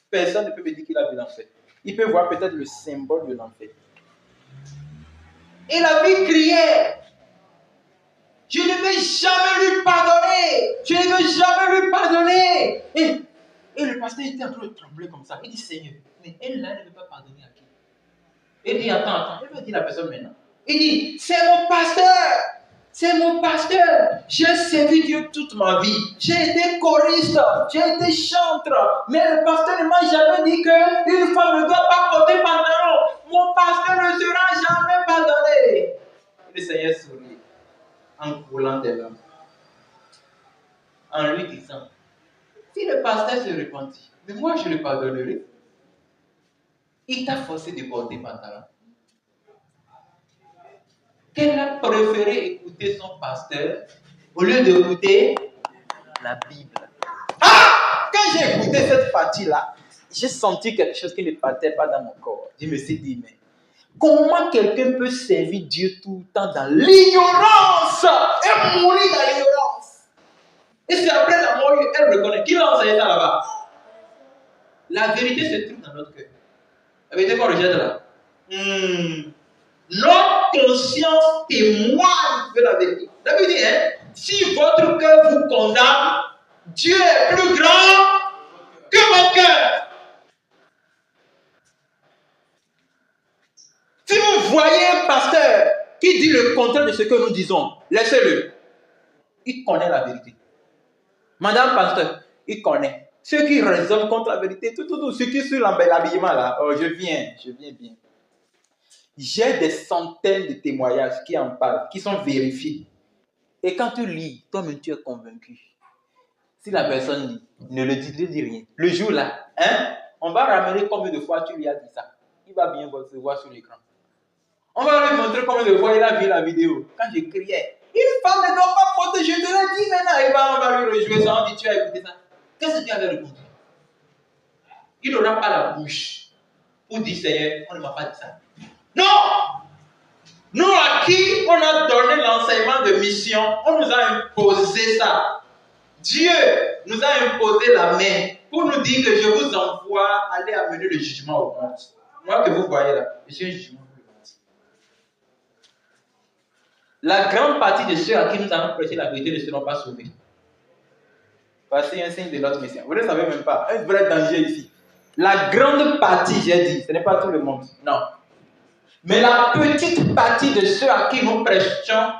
Personne ne peut me dire qu'il a vu l'enfer. Il peut voir peut-être le symbole de l'enfer. Et la vie criait. Je ne vais jamais lui pardonner. Je ne vais jamais lui pardonner. Et le pasteur était en train de trembler comme ça. Il dit, Seigneur, mais elle là, elle ne veut pas pardonner à qui? Il dit, attends. Il va dire la personne maintenant. Il dit, c'est mon pasteur. C'est mon pasteur. J'ai servi Dieu toute ma vie. J'ai été choriste. J'ai été chanteur. Mais le pasteur ne m'a jamais dit qu'une femme ne doit pas porter pantalon. Mon pasteur ne sera jamais pardonné. Le Seigneur sourit en coulant des larmes. En lui disant, si le pasteur se repentit, mais moi je le pardonnerai. Il t'a forcé de porter pantalon. Qu'elle a préféré écouter son pasteur au lieu d'écouter la Bible. Ah! Quand j'ai écouté cette partie-là, j'ai senti quelque chose qui ne partait pas dans mon corps. Je me suis dit, mais comment quelqu'un peut servir Dieu tout le temps dans l'ignorance et mourir dans l'ignorance? Et c'est après la mort, elle reconnaît. Qui l'a enseigné ça là-bas? La vérité se trouve dans notre cœur. La vérité qu'on rejette là. Notre conscience témoigne de la vérité. La Bible dit, si votre cœur vous condamne, Dieu est plus grand que votre cœur. Si vous voyez un pasteur qui dit le contraire de ce que nous disons, laissez-le. Il connaît la vérité. Madame pasteur, il connaît. Ceux qui raisonnent contre la vérité, tout, ceux qui sont sur l'habillement là, oh, je viens bien. J'ai des centaines de témoignages qui en parlent, qui sont vérifiés. Et quand tu lis, toi-même tu es convaincu. Si la personne lit, ne le dit rien. Le jour là, on va ramener combien de fois tu lui as dit ça. Il va bien se voir sur l'écran. On va lui montrer combien de fois il a vu la vidéo. Quand je criais, une femme ne doit pas porter, je te l'ai dit maintenant. On va lui rejouer ça, on dit tu as écouté ça. Qu'est-ce que tu avais répondu? Il n'aura pas la bouche pour dire Seigneur, on ne m'a pas dit ça. Non! Nous à qui on a donné l'enseignement de mission, on nous a imposé ça. Dieu nous a imposé la main pour nous dire que je vous envoie aller amener le jugement au monde. Moi que vous voyez là, je suis un jugement pour le monde. La grande partie de ceux à qui nous avons prêché la vérité ne seront pas sauvés. Voici un signe de notre mission. Vous ne savez même pas. Un vrai danger ici. La grande partie, j'ai dit, ce n'est pas tout le monde. Non. Mais la petite partie de ceux à qui nous prêchons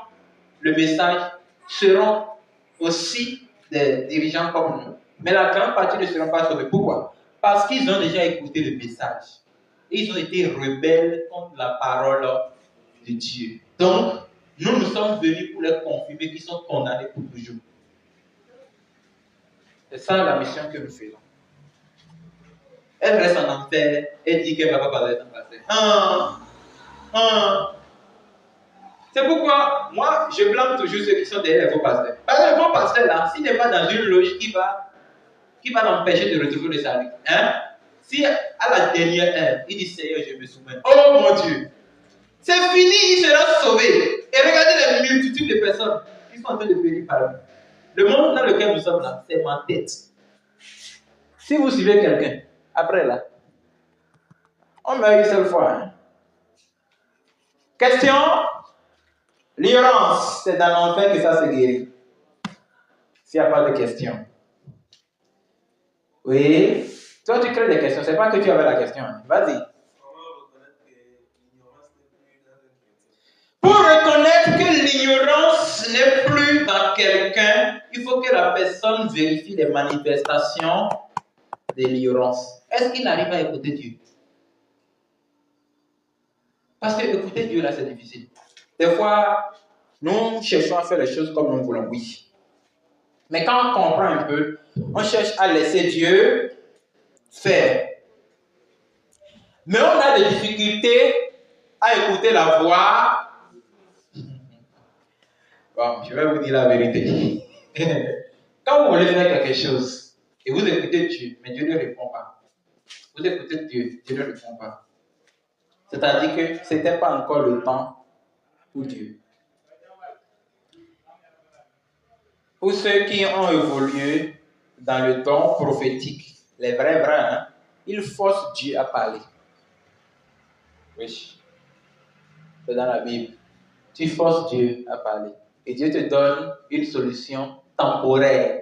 le message seront aussi des dirigeants comme nous. Mais la grande partie ne seront pas sauvés. Pourquoi? Parce qu'ils ont déjà écouté le message. Ils ont été rebelles contre la parole de Dieu. Donc, nous sommes venus pour les confirmer qu'ils sont condamnés pour toujours. C'est ça la mission que nous faisons. Elle reste en enfer et dit qu'elle ne va pas passer dans la terre. C'est pourquoi moi, je blâme toujours ceux qui sont derrière les faux pasteurs. Parce que le faux pasteur, là, s'il n'est pas dans une loge qui va l'empêcher de retrouver le salut, hein? Si à la dernière heure, il dit Seigneur, je me soumets. Oh mon Dieu! C'est fini, il sera sauvé. Et regardez les multitudes de personnes qui sont en train de périr par lui. Le monde dans lequel nous sommes là, c'est ma tête. Si vous suivez quelqu'un, après là, on meurt une seule fois. Hein? Question, l'ignorance, c'est dans l'enfer que ça se guérit. S'il n'y a pas de question. Oui. Toi, tu crées des questions. C'est pas que tu avais la question. Hein. Vas-y. Pour reconnaître que l'ignorance n'est plus dans quelqu'un, il faut que la personne vérifie les manifestations de l'ignorance. Est-ce qu'il arrive à écouter Dieu? Parce que écouter Dieu, là, c'est difficile. Des fois, nous cherchons à faire les choses comme nous voulons, oui. Mais quand on comprend un peu, on cherche à laisser Dieu faire. Mais on a des difficultés à écouter la voix. Bon, je vais vous dire la vérité. Quand vous voulez faire quelque chose et vous écoutez Dieu, mais Dieu ne répond pas. Vous écoutez Dieu, Dieu ne répond pas. C'est-à-dire que ce n'était pas encore le temps pour Dieu. Pour ceux qui ont évolué dans le don prophétique, les vrais, hein, ils forcent Dieu à parler. Oui. C'est dans la Bible. Tu forces Dieu à parler. Et Dieu te donne une solution temporaire.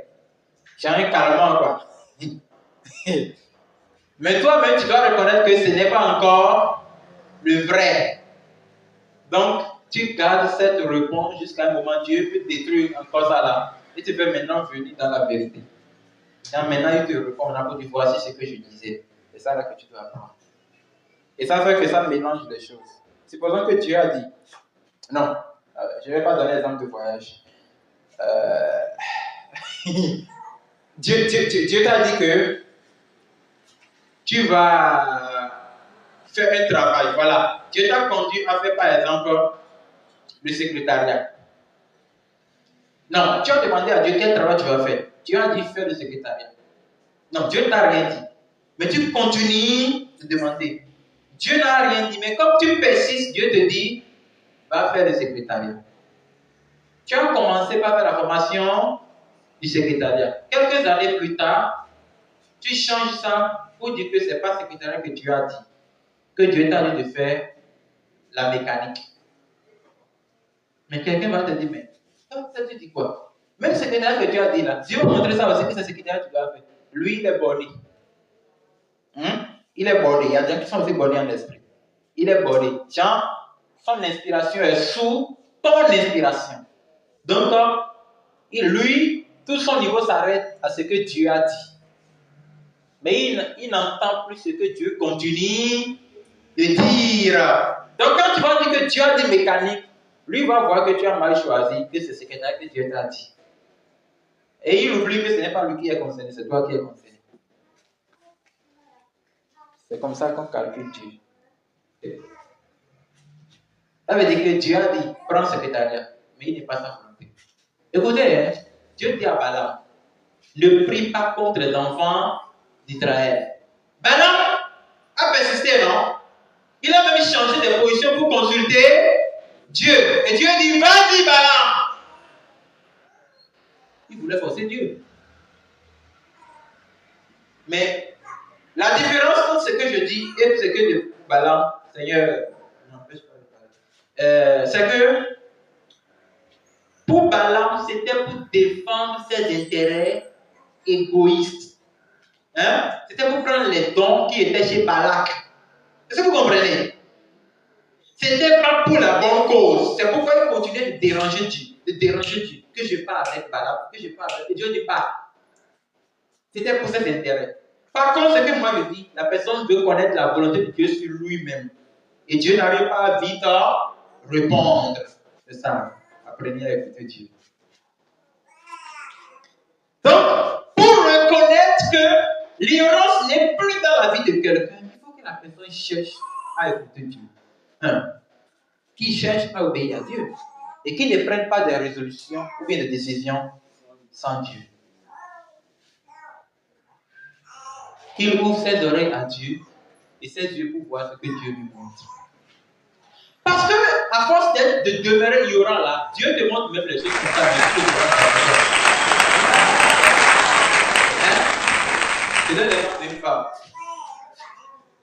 J'ai un calmant, quoi. Mais toi-même, tu dois reconnaître que ce n'est pas encore le vrai. Donc, tu gardes cette réponse jusqu'à un moment. Dieu peut détruire encore ça là. Et tu peux maintenant venir dans la vérité. Et maintenant, il te répond, on a dit, voici ce que je disais. C'est ça là que tu dois apprendre. Et ça fait que ça mélange les choses. Supposons que Dieu a dit, non, je ne vais pas donner l'exemple de voyage. Dieu t'a dit que tu vas faire un travail. Voilà. Dieu t'a conduit à faire, par exemple, le secrétariat. Non, tu as demandé à Dieu quel travail tu vas faire. Dieu a dit faire le secrétariat. Non, Dieu ne t'a rien dit. Mais tu continues de demander. Dieu n'a rien dit. Mais comme tu persistes, Dieu te dit, va faire le secrétariat. Tu as commencé par faire la formation du secrétariat. Quelques années plus tard, tu changes ça pour dire que ce n'est pas le secrétariat que Dieu a dit. Que Dieu t'a dit de faire la mécanique. Mais quelqu'un va te dire, mais ça tu dis quoi? Même le secrétariat que Dieu a dit là, Dieu va montrer ça aussi que c'est le secrétariat que tu dois faire. Lui, il est borné. Il est borné. Il y a des gens qui sont aussi bornés en esprit. Il est borné. Genre, son inspiration est sous ton inspiration. Donc, lui, tout son niveau s'arrête à ce que Dieu a dit. Mais il n'entend plus ce que Dieu continue de dire. Donc, quand tu vas dire que Dieu a dit mécanique, lui va voir que tu as mal choisi, que c'est ce que Dieu t'a dit. Et il oublie que ce n'est pas lui qui est concerné, c'est toi qui es concerné. C'est comme ça qu'on calcule Dieu. Ça veut dire que Dieu a dit, prends le secrétariat, mais il n'est pas sa volonté. Écoutez, hein, Dieu dit à Balaam, ne prie pas contre les enfants d'Israël. Balaam a persisté, non? Il a même changé de position pour consulter Dieu. Et Dieu dit, vas-y Balaam. Il voulait forcer Dieu. Mais la différence entre ce que je dis et ce que dit Balaam, Seigneur, c'est que pour Balaam, c'était pour défendre ses intérêts égoïstes. Hein? C'était pour prendre les dons qui étaient chez Balak. Est-ce que vous comprenez? C'était pas pour la bonne cause. C'est pourquoi il continuait de déranger Dieu. Que je parle avec Balaam, que je parle avec Dieu. Dieu dit pas. C'était pour ses intérêts. Par contre, ce que moi je dis, la personne veut connaître la volonté de Dieu sur lui-même. Et Dieu n'arrive pas à vite à répondre. C'est ça. Apprenez à écouter Dieu. Donc, pour reconnaître que l'ignorance n'est plus dans la vie de quelqu'un, il faut que la personne cherche à écouter Dieu. qui cherchent à obéir à Dieu et qui ne prennent pas des résolutions ou bien des décisions sans Dieu. Qu'il ouvre ses oreilles à Dieu et ses yeux pour voir ce que Dieu lui montre. Parce que, à force de demeurer ignorant là, Dieu te montre même les choses qui sont Je donne l'exemple d'une femme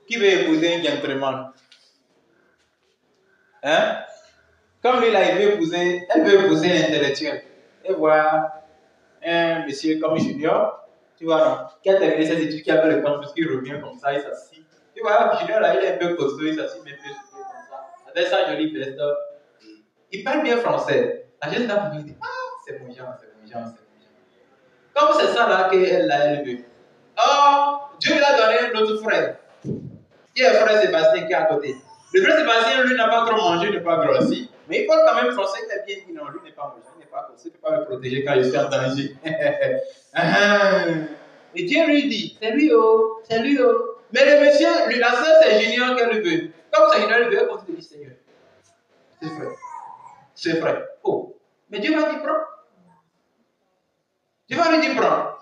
qui veut épouser un gentleman. Hein? Comme lui là, elle veut épouser un intellectuel. Et voilà un monsieur comme Junior, tu vois, non, qui a terminé ses études, qui a fait le campus, qui revient comme ça, il s'assit. Tu vois, Junior là, il est un peu costaud, il s'assit même peu comme ça, avec sa jolie veste. Il parle bien français. La jeune dame lui dit, ah, c'est mon genre, c'est mon genre, c'est mon genre. Comme c'est ça là qu'elle veut. Oh, Dieu lui a donné un autre frère. Qui est le frère Sébastien qui est à côté. Le frère Sébastien, lui, n'a pas trop mangé, n'est pas grossi. Mais il parle quand même français, il a bien dit non, lui n'est pas mangé, il n'est pas grossi, il ne peut pas me protéger quand je suis en danger. Et Dieu lui dit, c'est lui, oh, c'est lui, oh. Mais le monsieur, lui, la soeur, c'est Junior qu'elle veut. Comme c'est Junior, elle veut, elle continue de dire Seigneur. C'est vrai. C'est vrai. Oh. Mais Dieu va dire prends. Dieu va lui dire prends.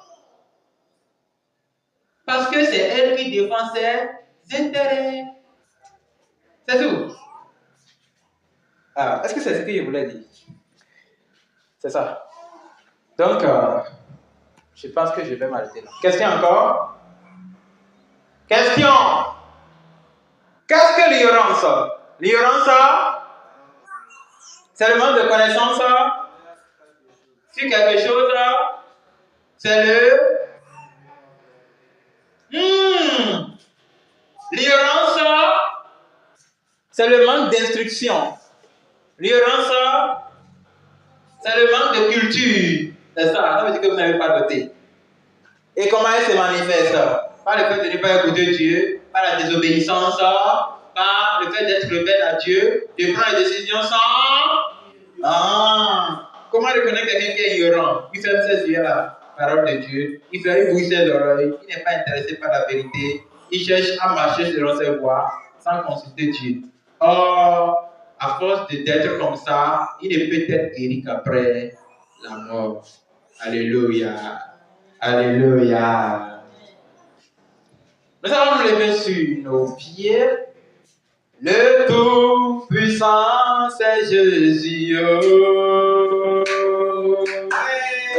Parce que c'est elle qui défend ses intérêts. C'est tout. Ah, est-ce que c'est ce que je voulais dire? C'est ça. Donc, je pense que je vais m'arrêter là. Question encore? Question. Qu'est-ce que l'ignorance? L'ignorance, c'est le manque de connaissance sur quelque chose. C'est le... L'ignorance, c'est le manque d'instruction. L'ignorance, c'est le manque de culture. C'est ça, ça veut dire que vous n'avez pas noté. Et comment elle se manifeste? Par le fait de ne pas écouter Dieu, par la désobéissance, par le fait d'être rebelle à Dieu, de prendre des décisions sans... Comment reconnaître quelqu'un qui est ignorant, qui ferme ses yeux à la parole de Dieu, qui fait bouger ses oreilles, qui n'est pas intéressé par la vérité, qui cherche à marcher selon ses voies sans consulter Dieu. Or, à force d'être comme ça, il ne peut être guéri qu'après la mort. Alléluia. Alléluia. Nous allons nous lever sur nos pieds. Le Tout-Puissant, c'est Jésus.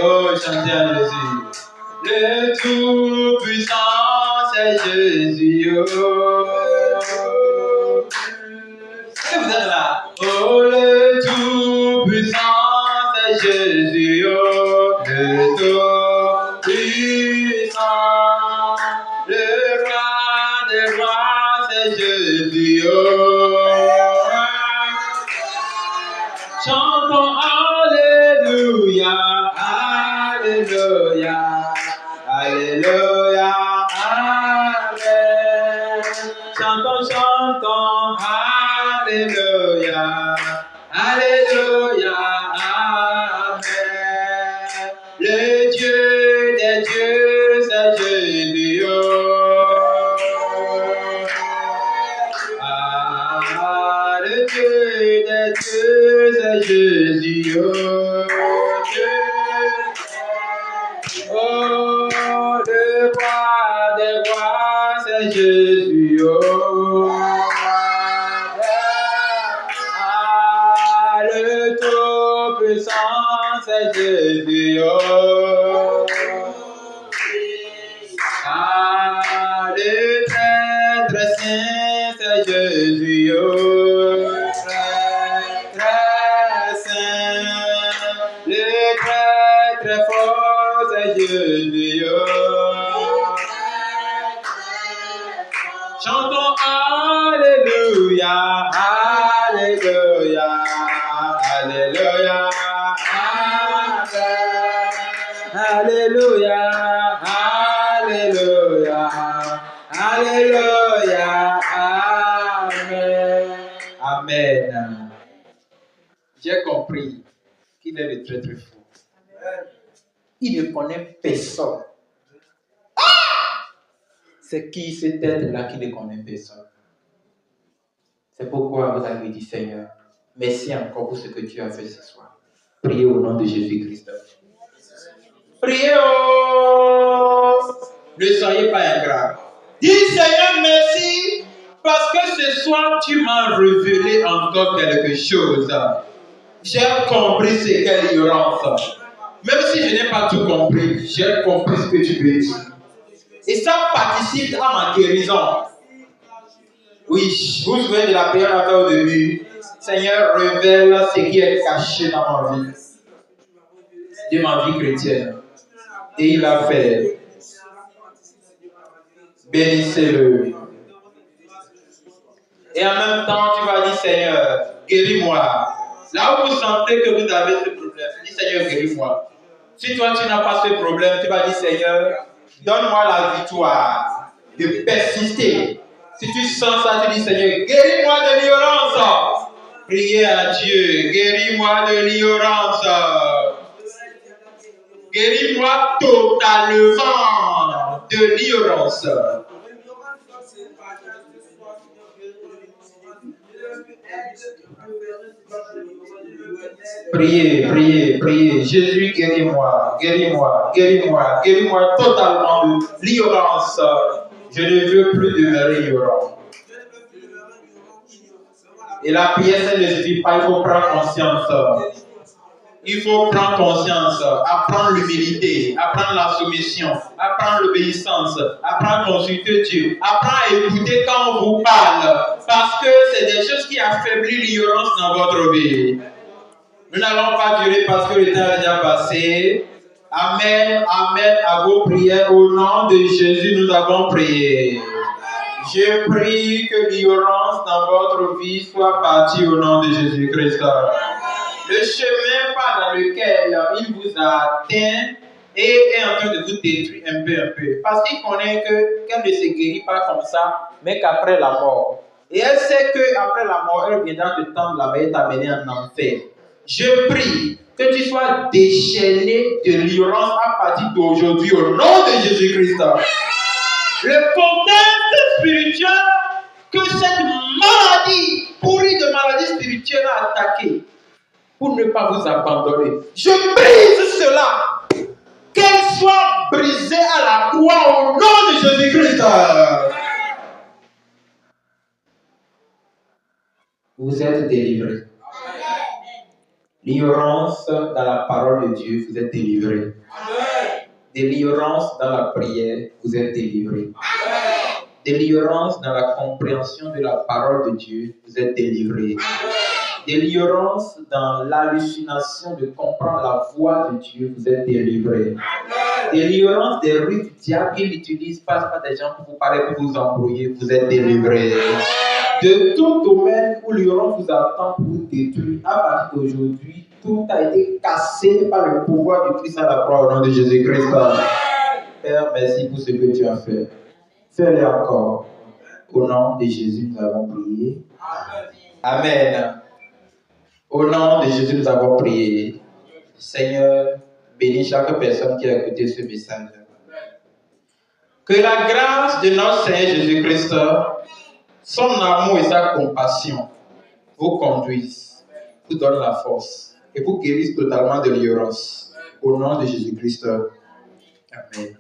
Oh, chantez à Jésus. Le Tout-Puissant, c'est Jésus. Est-ce que vous êtes là? Oh, le Tout-Puissant, c'est Jésus. Le Tout-Puissant, le roi des rois, c'est Jésus. Chantons Alléluia, Alléluia, Alléluia, Amen. Chantons, Alléluia, Alléluia, Amen. Le Dieu des dieux, c'est Jésus. Le Dieu des dieux, c'est Jésus. Oh, le roi des rois, c'est Jésus. Le Tout-Puissant, c'est Jésus. Le très saint, c'est Jésus. Très saint. Le très fort, c'est Jésus. Chantons Alléluia, Alléluia, Alléluia, Amen. Alléluia, Alléluia, Alléluia, Amen. Amen. J'ai compris qu'il est le très très fou. Il ne connaît personne. C'est qui cette tête-là qui ne connaît personne? C'est pourquoi vous avez dit, Seigneur, Merci encore pour ce que tu as fait ce soir. Priez au nom de Jésus-Christ. Priez, oh! Ne soyez pas ingrat. Dis Seigneur, merci parce que ce soir tu m'as révélé encore quelque chose. J'ai compris ce qu'est l'ignorance. Même si je n'ai pas tout compris, j'ai compris ce que tu veux dire. Et ça participe à ma guérison. Oui, vous vous souvenez de la prière qu'on a fait au début. Seigneur, révèle ce qui est caché dans ma vie. De ma vie chrétienne. Et il a fait. Bénissez-le. Et en même temps, tu vas dire, Seigneur, guéris-moi. Là où vous sentez que vous avez ce problème, dis, Seigneur, guéris-moi. Si toi, tu n'as pas ce problème, tu vas dire, Seigneur, donne-moi la victoire de persister. Si tu sens ça, tu dis, Seigneur, guéris-moi de l'ignorance. Priez à Dieu, guéris-moi de l'ignorance. Guéris-moi totalement de l'ignorance. Priez, priez, priez. Jésus, guéris-moi, guéris-moi, guéris-moi, guéris-moi totalement de l'ignorance. Je ne veux plus demeurer ignorant. Et la prière, ça ne suffit pas, il faut prendre conscience. Il faut prendre conscience, apprendre l'humilité, apprendre la soumission, apprendre l'obéissance, apprendre à consulter Dieu, apprendre à écouter quand on vous parle, parce que c'est des choses qui affaiblissent l'ignorance dans votre vie. Nous n'allons pas durer parce que le temps est déjà passé. Amen, amen à vos prières. Au nom de Jésus, nous avons prié. Je prie que l'ignorance dans votre vie soit partie au nom de Jésus-Christ. Le chemin par lequel il vous a atteint et est en train de vous détruire un peu. Parce qu'il connaît qu'elle ne se guérit pas comme ça, mais qu'après la mort. Et elle sait qu'après la mort, elle viendra te tendre la main et t'amener en enfer. Je prie que tu sois déchaîné de l'ignorance à partir d'aujourd'hui au nom de Jésus-Christ. Le contexte spirituel que cette maladie, pourrie de maladie spirituelle a attaqué, pour ne pas vous abandonner. Je brise cela. Qu'elle soit brisée à la croix au nom de Jésus-Christ. Vous êtes délivrés. L'ignorance dans la parole de Dieu, vous êtes délivrés. De l'ignorance dans la prière, vous êtes délivrés. De l'ignorance dans la compréhension de la parole de Dieu, vous êtes délivrés. De l'ignorance dans l'hallucination de comprendre la voix de Dieu, vous êtes délivrés. De l'ignorance des rues du diable qu'il utilise, passe par des gens pour vous parler, pour vous embrouiller, vous êtes délivrés. De tout domaine où l'ignorance vous attend pour vous détruire, à partir d'aujourd'hui, tout a été cassé par le pouvoir du Christ à la croix au nom de Jésus-Christ. Père, merci pour ce que tu as fait. Fais-le encore. Au nom de Jésus, nous avons prié. Amen. Au nom de Jésus, nous avons prié. Seigneur, bénis chaque personne qui a écouté ce message. Que la grâce de notre Seigneur Jésus-Christ, son amour et sa compassion vous conduisent, vous donnent la force et vous guérissent totalement de l'ignorance. Au nom de Jésus-Christ. Amen.